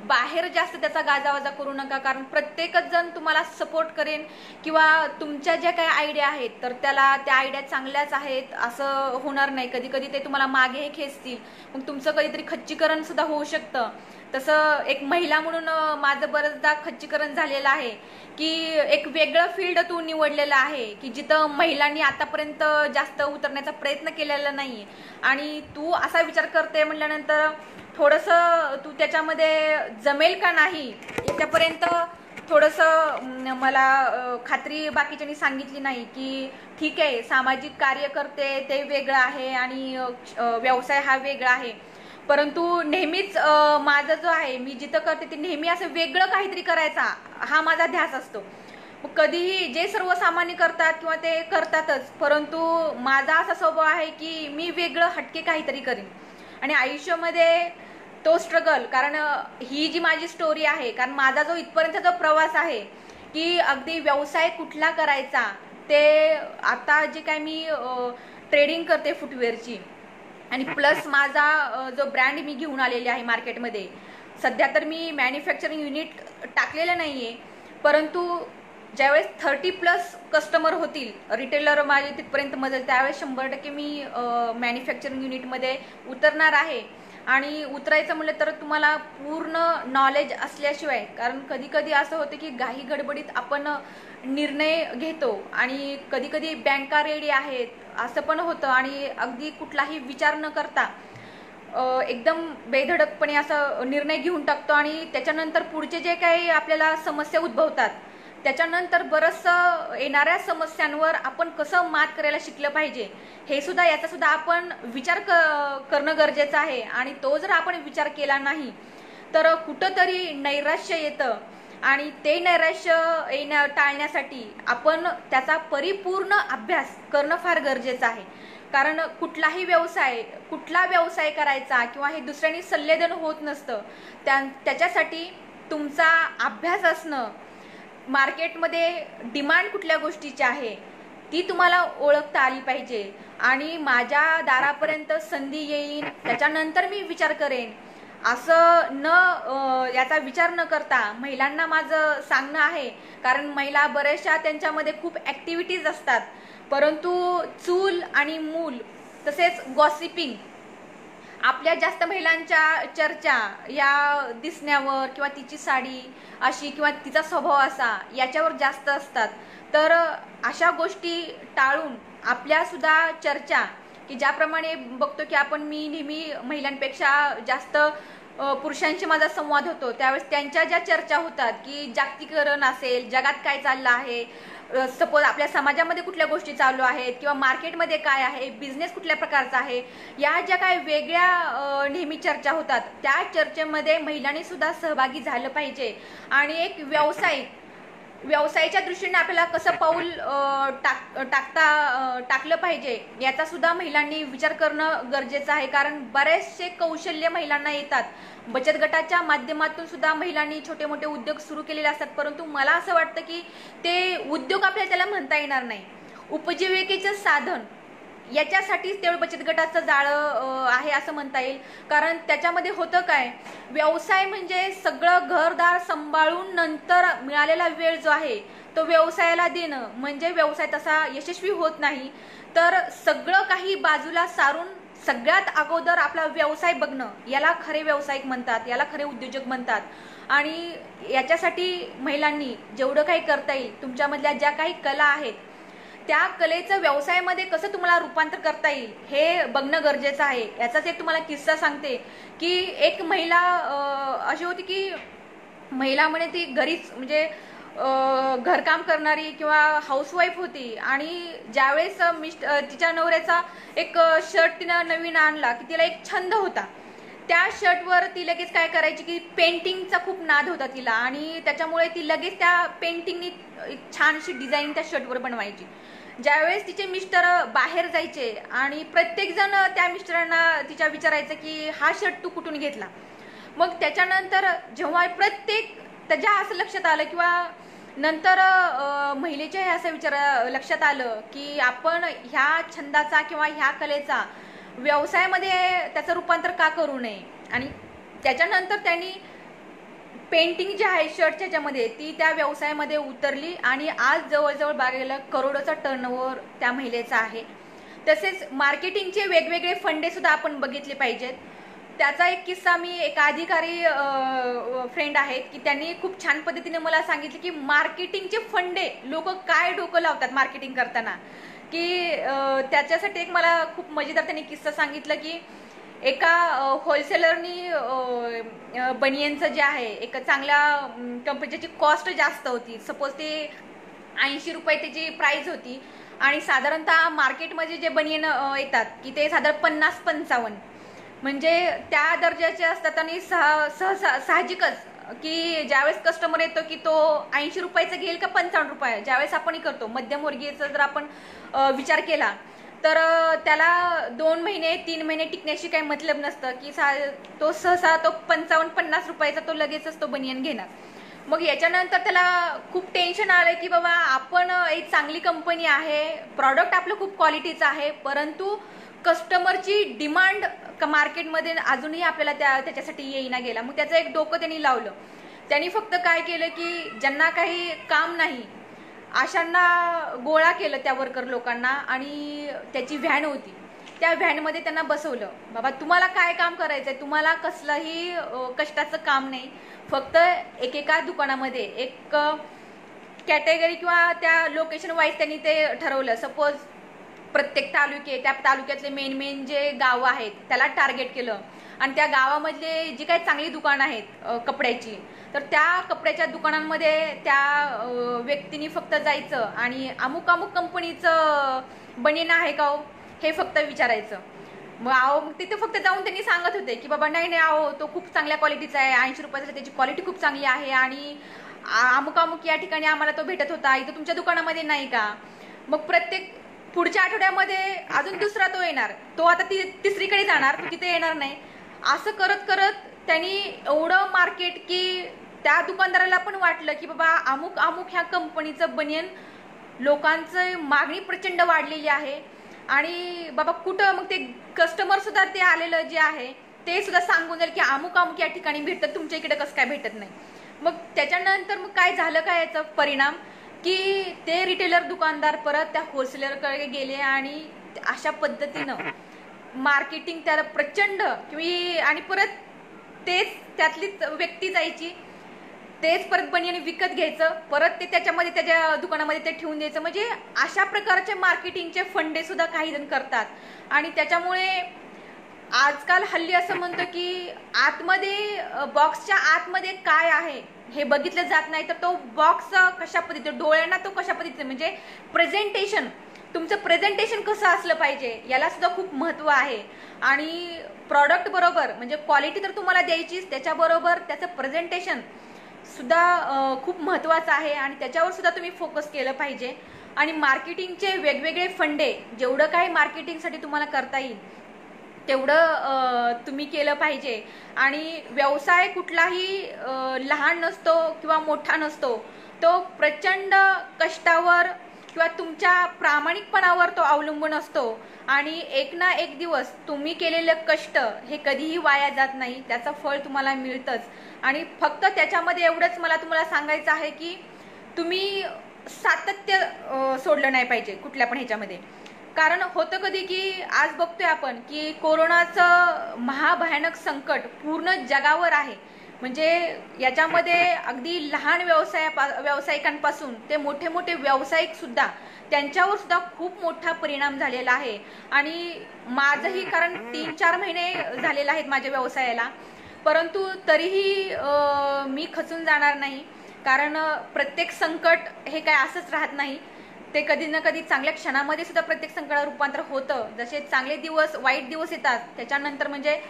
बाहेर जास्त त्याचा गाजावाजा करू नका. कारण प्रत्येकच जण तुम्हाला सपोर्ट करेन किंवा तुमच्या ज्या काही आयडिया आहेत तर त्याला त्या आयडिया चांगल्याच आहेत असं होणार नाही. कधी कधी ते तुम्हाला मागे खेचतील, मग तुमचं कधीतरी खच्चीकरण सुद्धा होऊ शकतं. तसं एक महिला म्हणून माझं बरेचदा खच्चीकरण झालेलं आहे की एक वेगळं फील्ड तू निवडलेलं आहे की जिथं महिलांनी आतापर्यंत जास्त उतरण्याचा प्रयत्न केलेला नाही आणि तू असा विचार करते म्हटल्यानंतर थोडंसं तू त्याच्यामध्ये जमेल का नाही याच्यापर्यंत थोडंसं मला खात्री बाकीच्यांनी सांगितली नाही. की ठीक आहे, सामाजिक कार्य करते ते वेगळं आहे आणि व्यवसाय हा वेगळा आहे, परंतु नेहमीच माझं जो आहे मी जिथं करते ते नेहमी असं वेगळं काहीतरी करायचा हा माझा ध्यास असतो. कधीही जे सर्वसामान्य करतात किंवा ते करतातच, परंतु माझा असा स्वभाव आहे की मी वेगळं हटके काहीतरी करीन. आणि आयुष्यामध्ये तो स्ट्रगल, कारण ही जी माझी स्टोरी आहे, कारण माझा जो इथपर्यंतचा प्रवास आहे की अगदी व्यवसाय कुठला करायचा ते आता जे काय मी ट्रेडिंग करते फुटवेअरची आणि प्लस माझा जो ब्रँड मी घेऊन आलेली आहे मार्केटमध्ये. सध्या तर मी मॅन्युफॅक्चरिंग युनिट टाकलेलं नाही आहे, परंतु ज्यावेळेस 30+ कस्टमर होतील, रिटेलर माझे तिथपर्यंत मदत, त्यावेळेस 100% मी मॅन्युफॅक्चरिंग युनिटमध्ये उतरणार आहे. आणि उतरायचं म्हटलं तर तुम्हाला पूर्ण नॉलेज असल्याशिवाय, कारण कधी कधी असं होतं की घाई गडबडीत आपण निर्णय घेतो आणि कधी कधी बँका रेडी आहेत असं पण होतं आणि अगदी कुठलाही विचार न करता एकदम बेधडकपणे असं निर्णय घेऊन टाकतो आणि त्याच्यानंतर पुढचे जे काही आपल्याला समस्या उद्भवतात त्याच्यानंतर बरंचसं येणाऱ्या समस्यांवर आपण कसं मात करायला शिकलं पाहिजे हे सुद्धा, याचा सुद्धा आपण विचार करणं गरजेचं आहे. आणि तो जर आपण विचार केला नाही तर कुठंतरी नैराश्य येतं आणि ते नैराश्य टाळण्यासाठी आपण त्याचा परिपूर्ण अभ्यास करणं फार गरजेचं आहे. कारण कुठला व्यवसाय करायचा किंवा हे दुसऱ्यांनी सल्ले देणं होत नसतं. त्याच्यासाठी तुमचा अभ्यास असणं, मार्केटमध्ये डिमांड कुठल्या गोष्टीची आहे ती तुम्हाला ओळखता आली पाहिजे. आणि माझ्या दारापर्यंत संधी येईल त्याच्यानंतर मी विचार करेन असं याचा विचार न करता महिलांना माझं सांगणं आहे. कारण महिला बऱ्याचशा त्यांच्यामध्ये खूप ॲक्टिव्हिटीज असतात, परंतु चूल आणि मूल तसेच गॉसिपिंग, आपल्या जास्त महिलांच्या चर्चा या दिसण्यावर किंवा तिची साडी अशी किंवा तिचा स्वभाव असा याच्यावर जास्त असतात. तर अशा गोष्टी टाळून आपल्या सुद्धा चर्चा, की ज्याप्रमाणे बघतो की मी नेहमी महिलांपेक्षा जास्त पुरुषांशी माझा संवाद होतो, त्यावेळेस त्यांच्या ज्या चर्चा होतात की जागतिकीकरण असेल, जगात काय चाललं आहे, सपोज आपल्या समाजामध्ये कुठल्या गोष्टी चालू आहेत किंवा मार्केटमध्ये काय आहे, बिझनेस कुठल्या प्रकारचा आहे, या ज्या काही वेगळ्या नेहमी चर्चा होतात त्या चर्चेमध्ये महिलांनी सुद्धा सहभागी झालं पाहिजे. आणि एक व्यवसायाच्या दृष्टीने आपल्याला कसं पाऊल टाकलं पाहिजे याचा सुद्धा महिलांनी विचार करणं गरजेचं आहे. कारण बरेचसे कौशल्य महिलांना येतात. बचत गटाच्या माध्यमातून सुद्धा महिलांनी छोटे मोठे उद्योग सुरू केलेले असतात, परंतु मला असं वाटतं की ते उद्योग आपल्याला त्याला म्हणता येणार नाही. उपजीविकेचं साधन याच्यासाठीच तेवढं बचत गटाचं जाळं आहे असं म्हणता येईल. कारण त्याच्यामध्ये होतं काय, व्यवसाय म्हणजे सगळं घरदार सांभाळून नंतर मिळालेला वेळ जो आहे तो व्यवसायाला देणं, म्हणजे व्यवसाय तसा यशस्वी होत नाही. तर सगळं काही बाजूला सारून सगळ्यात अगोदर आपला व्यवसाय बघणं, याला खरे व्यावसायिक म्हणतात, याला खरे उद्योजक म्हणतात. आणि याच्यासाठी महिलांनी जेवढं काही करता येईल, तुमच्यामधल्या ज्या काही कला आहेत त्या कलेचं व्यवसायामध्ये कसं तुम्हाला रूपांतर करता येईल हे बघणं गरजेचं आहे. याचाच एक तुम्हाला किस्सा सांगते की एक महिला अशी होती की महिला म्हणे ती घरीच म्हणजे घरकाम करणारी किंवा हाऊसवाईफ होती. आणि ज्यावेळेस तिच्या नवऱ्याचा एक शर्ट तिनं नवीन आणला की तिला एक छंद होता, त्या शर्टवर ती लगेच काय करायची की पेंटिंगचा खूप नाद होता तिला, आणि त्याच्यामुळे ती लगेच त्या पेंटिंगनी छानशी डिझाईन त्या शर्टवर बनवायची. ज्यावेळेस तिचे मिस्टर बाहेर जायचे आणि प्रत्येकजण त्या मिस्टरांना तिच्या विचारायचं की हा शर्ट तू कुठून घेतला. मग त्याच्यानंतर जेव्हा प्रत्येक त्याच्या असं लक्षात आलं किंवा नंतर महिलेच्या हे असं लक्षात आलं की आपण ह्या छंदाचा किंवा ह्या कलेचा व्यवसायामध्ये त्याचं रूपांतर का करू नये. आणि त्याच्यानंतर त्यांनी पेंटिंग जी आहे शर्टच्या ह्याच्यामध्ये ती त्या व्यवसायामध्ये उतरली आणि आज जवळजवळ बघायला करोडोचा टर्नओव्हर त्या महिलेचा आहे. तसेच मार्केटिंगचे वेगवेगळे फंडे सुद्धा आपण बघितले पाहिजेत. त्याचा एक किस्सा, मी एक अधिकारी फ्रेंड आहेत की त्यांनी खूप छान पद्धतीने मला सांगितले की मार्केटिंगचे फंडे लोक काय डोकं लावतात मार्केटिंग करताना, की त्याच्यासाठी एक मला खूप मजेदार त्यांनी किस्सा सांगितलं की एका होलसेलरनी बनियनचं जे आहे एक चांगल्या कंपनीची कॉस्ट जास्त होती, सपोज ते 80 रुपये त्याची प्राइस होती आणि साधारणतः मार्केटमध्ये जे बनियन येतात की ते साधारण 50-55 म्हणजे त्या दर्जाचे असतात. आणि साहजिकच की ज्यावेळेस कस्टमर येतो की तो 80 रुपयाचं घेईल का 55 रुपये, ज्यावेळेस आपणही करतो मध्यमवर्गीयचा जर आपण विचार केला तर त्याला 2 महिने 3 महिने टिकण्याशी काही मतलब नसतं की तो सहसा तो 55-50 रुपयाचा तो लगेचच तो बनियन घेणार. मग याच्यानंतर त्याला खूप टेन्शन आलं की बाबा आपण एक चांगली कंपनी आहे, प्रॉडक्ट आपलं खूप क्वालिटीचं आहे, परंतु कस्टमरची डिमांड मार्केटमध्ये अजूनही आपल्याला त्याच्यासाठी येईना गेला. मग त्याचं एक डोकं त्यांनी लावलं. त्यांनी फक्त काय केलं की ज्यांना काही काम नाही अशांना गोळा केलं त्या वर्कर लोकांना आणि त्याची व्हॅन होती, त्या व्हॅनमध्ये त्यांना बसवलं. बाबा तुम्हाला काय काम करायचंय, तुम्हाला कसलंही कष्टाचं काम नाही, फक्त एकेका दुकानामध्ये एक कॅटेगरी किंवा त्या लोकेशन वाईज त्यांनी ते ठरवलं. सपोज प्रत्येक त्या तालुक्यातले मेन जे गावं आहेत त्याला टार्गेट केलं आणि त्या गावामधले जी काही चांगली दुकानं आहेत कपड्याची, तर त्या कपड्याच्या दुकानांमध्ये त्या व्यक्तीने फक्त जायचं आणि अमुक कंपनीचं बनियन आहे का हो हे फक्त विचारायचं. मग तिथे फक्त जाऊन त्यांनी सांगत होते की बाबा नाही आहो तो खूप चांगल्या क्वालिटीचा आहे, 80 रुपयाचा त्याची क्वालिटी खूप चांगली आहे आणि अमुक या ठिकाणी आम्हाला तो भेटत होता, इथं तुमच्या दुकानामध्ये नाही का. मग प्रत्येक पुढच्या आठवड्यामध्ये अजून दुसरा तो येणार, तो आता तिसरीकडे जाणार, तो तिथे येणार नाही. असं करत करत त्यांनी एवढं मार्केट की त्या दुकानदाराला पण वाटलं की बाबा अमुक ह्या कंपनीचं बनियन लोकांचं मागणी प्रचंड वाढलेली आहे आणि बाबा कुठं मग ते कस्टमर सुद्धा ते आलेलं जे आहे ते सुद्धा सांगून जाईल की अमुक या ठिकाणी भेटतं, तुमच्या इकडे कसं काय भेटत नाही. मग त्याच्यानंतर मग काय झालं काय याचा परिणाम की ते रिटेलर दुकानदार परत त्या होलसेलरकडे गेले आणि अशा पद्धतीनं मार्केटिंग त्याला प्रचंड आणि परत तेच त्यातलीच व्यक्ती जायची, तेच परत बनियन विकत घ्यायचं, परत ते त्याच्यामध्ये त्याच्या दुकानामध्ये ते ठेवून द्यायचं. म्हणजे अशा प्रकारचे मार्केटिंगचे फंडे सुद्धा काही जण करतात. आणि त्याच्यामुळे आजकाल हल्ली असं म्हणतो की आतमध्ये बॉक्सच्या आतमध्ये काय आहे हे बघितलं जात नाही, तर तो बॉक्स कशा पद्धतीने डोळ्यांना तो कशा पद्धतीने म्हणजे प्रेझेंटेशन, तुमचं प्रेझेंटेशन कसं असलं पाहिजे याला सुद्धा खूप महत्त्व आहे. आणि प्रॉडक्ट बरोबर म्हणजे क्वालिटी तर तुम्हाला द्यायचीच, त्याच्याबरोबर त्याचं प्रेझेंटेशन सुद्धा खूप महत्त्वाचं आहे आणि त्याच्यावर सुद्धा तुम्ही फोकस केलं पाहिजे. आणि मार्केटिंगचे वेगवेगळे फंडे, जेवढं काही मार्केटिंगसाठी तुम्हाला करता येईल तेवढं तुम्ही केलं पाहिजे. आणि व्यवसाय कुठलाही लहान नसतो किंवा मोठा नसतो, तो प्रचंड कष्टावर किंवा तुमच्या प्रामाणिकपणावर तो अवलंबून असतो. आणि एक ना एक दिवस तुम्ही केलेलं कष्ट हे कधीही वाया जात नाही, त्याचं फळ तुम्हाला मिळतंच. आणि फक्त त्याच्यामध्ये एवढंच मला तुम्हाला सांगायचं आहे की तुम्ही सातत्य सोडलं नाही पाहिजे कुठल्या पण ह्याच्यामध्ये. कारण होतं कधी की आज बघतोय आपण की कोरोनाचं महाभयानक संकट पूर्ण जगावर आहे. म्हणजे याच्यामध्ये अगदी लहान व्यावसायिकांपासून ते मोठे मोठे व्यावसायिक सुद्धा, त्यांच्यावर सुद्धा खूप मोठा परिणाम झालेला आहे. आणि माझंही, कारण 3-4 महिने झालेले आहेत माझ्या व्यवसायाला, परंतु तरीही मी खचून जाणार नाही. कारण प्रत्येक संकट हे काय असंच राहत नाही, ते कधी ना कधी चांगल्या क्षणामध्ये सुद्धा प्रत्येक संकटात रूपांतर होतं. जसे चांगले दिवस वाईट दिवस येतात, त्याच्यानंतर म्हणजे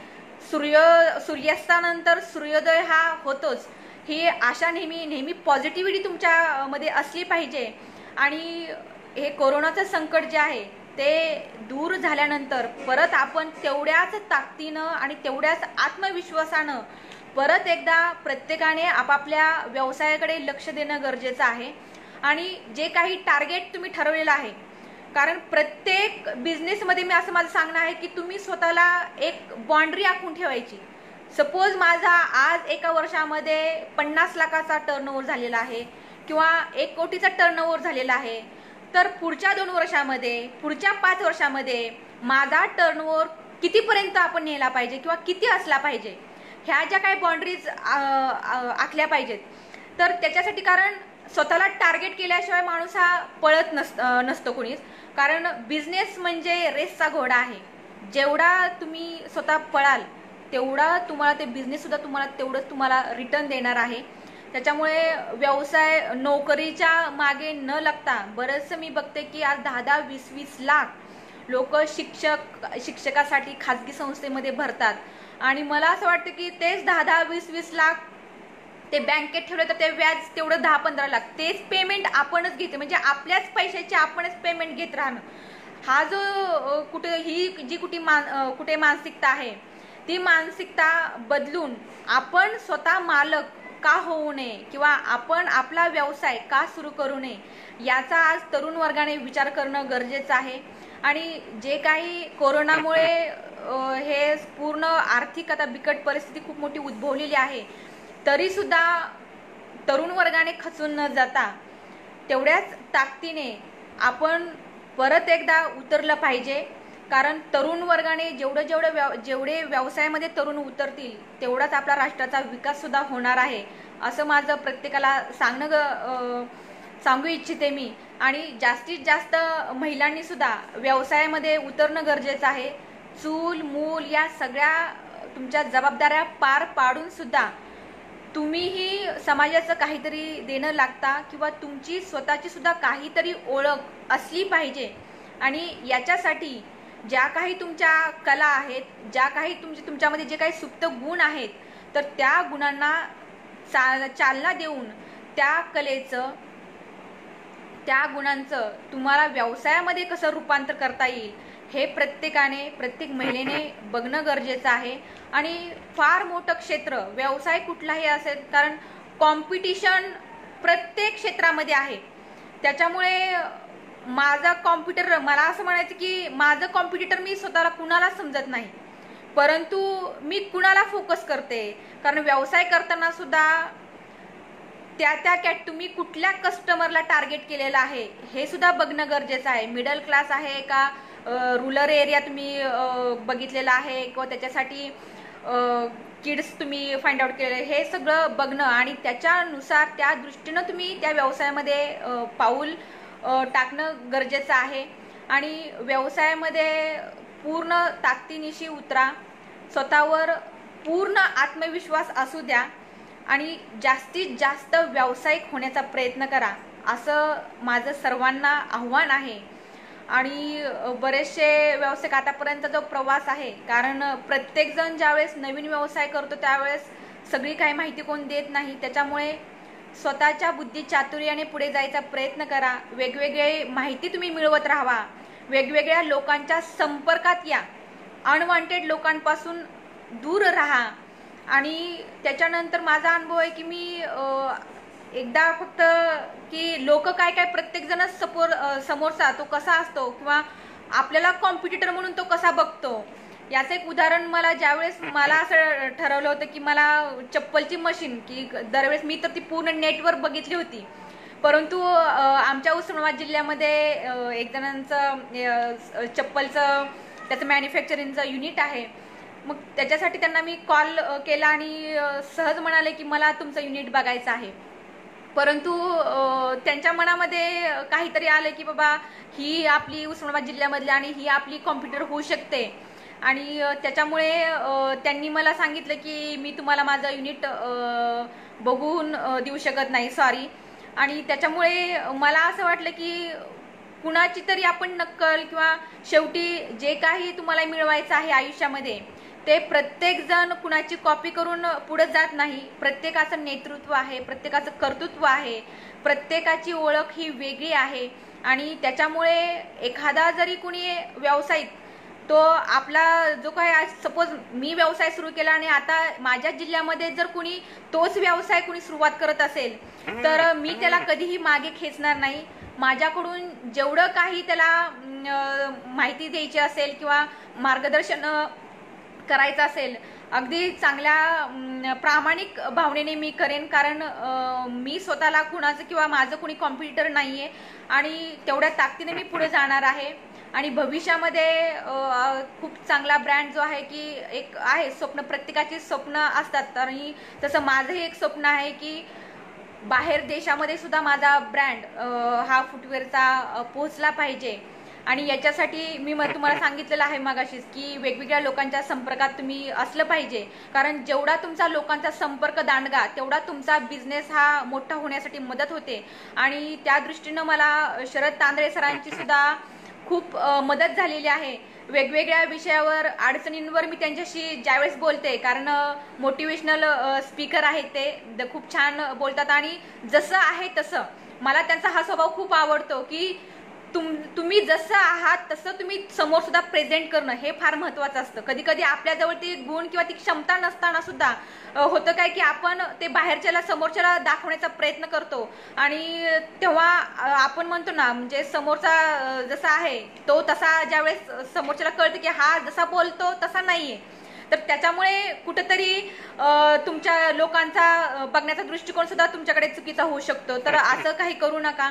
सूर्यास्तानंतर सूर्योदय हा होतोच. ही आशा नेहमी पॉझिटिव्हिटी तुमच्यामध्ये असली पाहिजे. आणि हे कोरोनाचं संकट जे आहे ते दूर झाल्यानंतर परत आपण तेवढ्याच ताकदीनं आणि तेवढ्याच आत्मविश्वासानं परत एकदा प्रत्येकाने आपापल्या व्यवसायाकडे लक्ष देणं गरजेचं आहे. आणि जे काही टार्गेट तुम्ही ठरवलेलं आहे, कारण प्रत्येक बिझनेसमध्ये मी असं माझं सांगणं आहे की तुम्ही स्वतःला एक बाउंड्री आखून ठेवायची. सपोज माझा आज एका वर्षामध्ये 50 लाखाचा टर्नओव्हर झालेला आहे किंवा 1 कोटीचा टर्नओव्हर झालेला आहे, तर पुढच्या 2 वर्षामध्ये, पुढच्या 5 वर्षामध्ये माझा टर्नओव्हर कितीपर्यंत आपण नेला पाहिजे किंवा किती असला पाहिजे, ह्या ज्या काही बाउंड्रीज आखल्या पाहिजेत. तर त्याच्यासाठी, कारण स्वतःला टार्गेट केल्याशिवाय माणूस हा पळत नसतो कोणीच. कारण बिझनेस म्हणजे रेसचा घोडा आहे. जेवढा तुम्ही स्वतः पळाल तेवढा तुम्हाला ते बिझनेस सुद्धा तेवढंच तुम्हाला रिटर्न देणार आहे. त्याच्यामुळे व्यवसाय नोकरीच्या मागे न लागता, बरंचसं मी बघते की आज 10-10, 20-20 लाख लोक शिक्षकासाठी खाजगी संस्थेमध्ये भरतात. आणि मला असं वाटतं की तेच 10-10, 20-20 लाख ते बँकेत ठेवले तर ते व्याज तेवढं 10-15 लाख, तेच पेमेंट आपणच घेते. म्हणजे आपल्याच पैशाची आपणच पेमेंट घेत राहणं, हा जो कुठे मानसिकता आहे, ती मानसिकता बदलून आपण स्वतः मालक का होऊ नये किंवा आपण आपला व्यवसाय का सुरू करू नये, याचा आज तरुण वर्गाने विचार करणं गरजेचं आहे. आणि जे काही कोरोनामुळे हे पूर्ण आर्थिक आता बिकट परिस्थिती खूप मोठी उद्भवलेली आहे, तरी सुद्धा तरुण वर्गाने खचून न जाता तेवढ्याच ताकदीने आपण परत एकदा उतरलं पाहिजे. कारण तरुण वर्गाने जेवढे व्यवसायामध्ये तरुण उतरतील तेवढाच आपला राष्ट्राचा विकास सुद्धा होणार आहे, असं माझं प्रत्येकाला सांगू इच्छिते मी. आणि जास्तीत जास्त महिलांनी सुद्धा व्यवसायामध्ये उतरणं गरजेचं आहे. चूल मूल या सगळ्या तुमच्या जबाबदाऱ्या पार पाडून सुद्धा तुम्हीही समाजाचं काहीतरी देणं लागता किंवा तुमची स्वतःची सुद्धा काहीतरी ओळख असली पाहिजे. आणि याच्यासाठी ज्या काही तुमच्या कला आहेत, ज्या काही तुमच्यामध्ये जे काही सुप्त गुण आहेत, तर त्या गुणांना चालना देऊन त्या कलेचं, त्या गुणांचं तुम्हाला व्यवसायामध्ये कसं रूपांतर करता येईल हे प्रत्येक महिलेने बघणं गरजेचं आहे. आणि फार मोठं क्षेत्र व्यवसाय कुठलाही असेल, कारण कॉम्पिटिशन प्रत्येक क्षेत्रामध्ये आहे. त्याच्यामुळे मला असं म्हणायचं की माझं कॉम्पिटिटर मी स्वतःला कुणाला समजत नाही, परंतु मी कुणाला फोकस करते. कारण व्यवसाय करताना सुद्धा तुम्ही कुठल्या कस्टमरला टार्गेट केलेलं आहे हे सुद्धा बघणं गरजेचं आहे. मिडल क्लास आहे का, रुरल एरिया तुम्ही बघितलेला आहे किंवा त्याच्यासाठी किड्स तुम्ही फाइंड आउट केले, हे सगळं बघणं आणि त्याच्यानुसार त्या दृष्टीनं तुम्ही त्या व्यवसायामध्ये पाऊल टाकणं गरजेचं आहे. आणि व्यवसायामध्ये पूर्ण ताकदीनिशी उतरा, स्वतःवर पूर्ण आत्मविश्वास असू द्या आणि जास्तीत जास्त व्यावसायिक होण्याचा प्रयत्न करा, असं माझं सर्वांना आव्हान आहे. आणि बरेचसे व्यावसायिक आतापर्यंत जो प्रवास आहे, कारण प्रत्येकजण ज्यावेळेस नवीन व्यवसाय करतो त्यावेळेस सगळी काही माहिती कोण देत नाही. त्याच्यामुळे स्वतःच्या बुद्धी चातुर्याने पुढे जायचा प्रयत्न करा. वेगवेगळे माहिती तुम्ही मिळवत राहावा. वेगवेगळ्या लोकांच्या संपर्कात या. अनवॉन्टेड लोकांपासून दूर राहा. आणि त्याच्यानंतर माझा अनुभव आहे की मी एकदा फक्त की लोक काय काय प्रत्येक जण समोरचा तो कसा असतो किंवा आपल्याला कॉम्पिटिटर म्हणून तो कसा बघतो, याचं एक उदाहरण मला ज्यावेळेस मला असं ठरवलं होतं की मला चप्पलची मशीन की दरवेळेस मी तर ती पूर्ण नेटवर बघितली होती, परंतु आमच्या उस्मानाबाद जिल्ह्यामध्ये एक जणांचं चप्पलचं त्याचं मॅन्युफॅक्चरिंगचं युनिट आहे. मग त्याच्यासाठी त्यांना मी कॉल केला आणि सहज म्हणाले की मला तुमचं युनिट बघायचं आहे. परंतु त्यांच्या मनामध्ये काहीतरी आलं की बाबा ही आपली उस्मानाबाद जिल्ह्यामधली आणि ही आपली कॉम्प्युटर होऊ शकते. आणि त्याच्यामुळे त्यांनी मला सांगितलं की मी तुम्हाला माझं युनिट बघून देऊ शकत नाही, सॉरी. आणि त्याच्यामुळे मला असं वाटलं की कुणाची तरी आपण नक्कल किंवा शेवटी जे काही तुम्हाला मिळवायचं आहे आयुष्यामध्ये ते प्रत्येक जण कुणाची कॉपी करून पुढे जात नाही. प्रत्येकाचं नेतृत्व आहे, प्रत्येकाचं कर्तृत्व आहे, प्रत्येकाची ओळख ही वेगळी आहे. आणि त्याच्यामुळे एखादा जरी कुणी व्यावसायिक तो आपला जो काय आज सपोज मी व्यवसाय सुरू केला आणि आता माझ्या जिल्ह्यामध्ये जर कुणी तोच व्यवसाय कुणी सुरुवात करत असेल तर मी त्याला कधीही मागे खेचणार नाही. माझ्याकडून जेवढं काही त्याला माहिती द्यायची असेल किंवा मार्गदर्शन करायचं असेल अगदी चांगल्या प्रामाणिक भावनेने मी करेन. कारण मी स्वतःला कुणाचं किंवा माझं कुणी कॉम्पिटिटर नाही आहे आणि तेवढ्या ताकदीने मी पुढे जाणार आहे. आणि भविष्यामध्ये खूप चांगला ब्रँड जो आहे की एक आहे स्वप्न, प्रत्येकाची स्वप्न असतात आणि तसं माझंही एक स्वप्न आहे की बाहेर देशामध्ये सुद्धा माझा ब्रँड हा फुटवेअरचा पोहोचला पाहिजे. आणि याच्यासाठी मी तुम्हाला सांगितलेलं आहे मगाशीच की वेगवेगळ्या लोकांच्या संपर्कात तुम्ही असलं पाहिजे. कारण जेवढा तुमचा लोकांचा संपर्क दांडगा तेवढा तुमचा बिझनेस हा मोठा होण्यासाठी मदत होते. आणि त्या दृष्टीनं मला शरद तांदळे सरांची सुद्धा खूप मदत झालेली आहे. वेगवेगळ्या विषयावर अडचणींवर मी त्यांच्याशी ज्यावेळेस बोलते, कारण मोटिवेशनल स्पीकर आहेत ते खूप छान बोलतात आणि जसं आहे तसं मला त्यांचा हा स्वभाव खूप आवडतो की तुम्ही जसं आहात तसं तुम्ही समोर सुद्धा प्रेझेंट करणं हे फार महत्त्वाचं असतं. कधी कधी आपल्याजवळ ती गुण किंवा ती क्षमता नसताना सुद्धा होतं काय की आपण ते बाहेरच्याला समोरच्याला दाखवण्याचा प्रयत्न करतो आणि तेव्हा आपण म्हणतो ना म्हणजे समोरचा जसा आहे तो तसा ज्यावेळेस समोरच्याला कळतं की हा जसा बोलतो तसा नाहीये, तर त्याच्यामुळे कुठंतरी तुमच्या लोकांचा बघण्याचा दृष्टिकोन सुद्धा तुमच्याकडे चुकीचा होऊ शकतो. तर असं काही करू नका.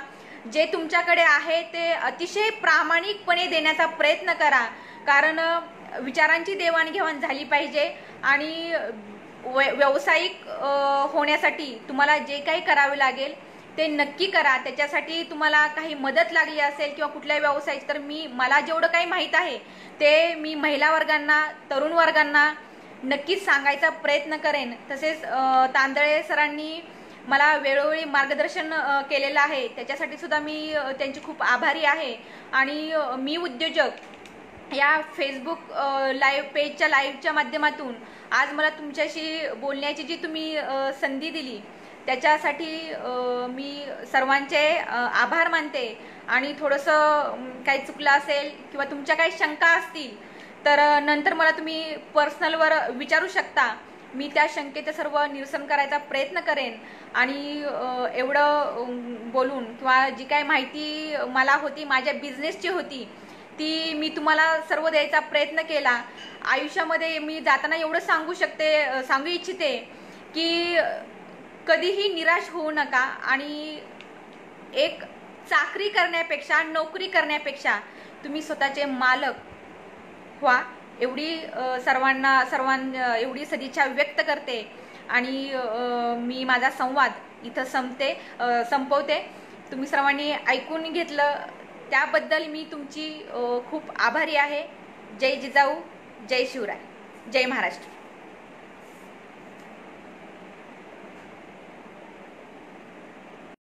जे तुमच्याकडे आहे ते अतिशय प्रामाणिकपणे देण्याचा प्रयत्न करा. कारण विचारांची देवाणघेवाण झाली पाहिजे आणि व्यावसायिक होण्यासाठी तुम्हाला जे काही करावे लागेल ते नक्की करा. त्याच्यासाठी तुम्हाला काही मदत लागली असेल किंवा कुठल्याही व्यवसायाची तर मला जेवढं काही माहीत आहे ते मी महिला वर्गांना, तरुण वर्गांना नक्कीच सांगायचा प्रयत्न करेन. तसेच तांदळे सरांनी मला वेळोवेळी मार्गदर्शन केलेलं आहे, त्याच्यासाठी सुद्धा मी त्यांची खूप आभारी आहे. आणि मी उद्योजक या फेसबुक लाईव्ह पेजच्या लाईव्हच्या माध्यमातून आज मला तुमच्याशी बोलण्याची जी तुम्ही संधी दिली त्याच्यासाठी मी सर्वांचे आभार मानते. आणि थोडंसं काही चुकलं असेल किंवा तुमच्या काही शंका असतील तर नंतर मला तुम्ही पर्सनलवर विचारू शकता. मी त्या शंकेचं सर्व निरसन करायचा प्रयत्न करेन. आणि एवढं बोलून किंवा जी काही माहिती मला होती माझ्या बिझनेसची होती ती मी तुम्हाला सर्व द्यायचा प्रयत्न केला. आयुष्यामध्ये मी जाताना एवढं सांगू इच्छिते की कधीही निराश होऊ नका आणि एक चाकरी करण्यापेक्षा, नोकरी करण्यापेक्षा तुम्ही स्वतःचे मालक व्हा, एवढी एवढी सदिच्छा व्यक्त करते. आणि मी माझा संवाद इथं संपवते. तुम्ही सर्वांनी ऐकून घेतलं त्याबद्दल मी तुमची खूप आभारी आहे. जय जिजाऊ, जय शिवराय, जय महाराष्ट्र.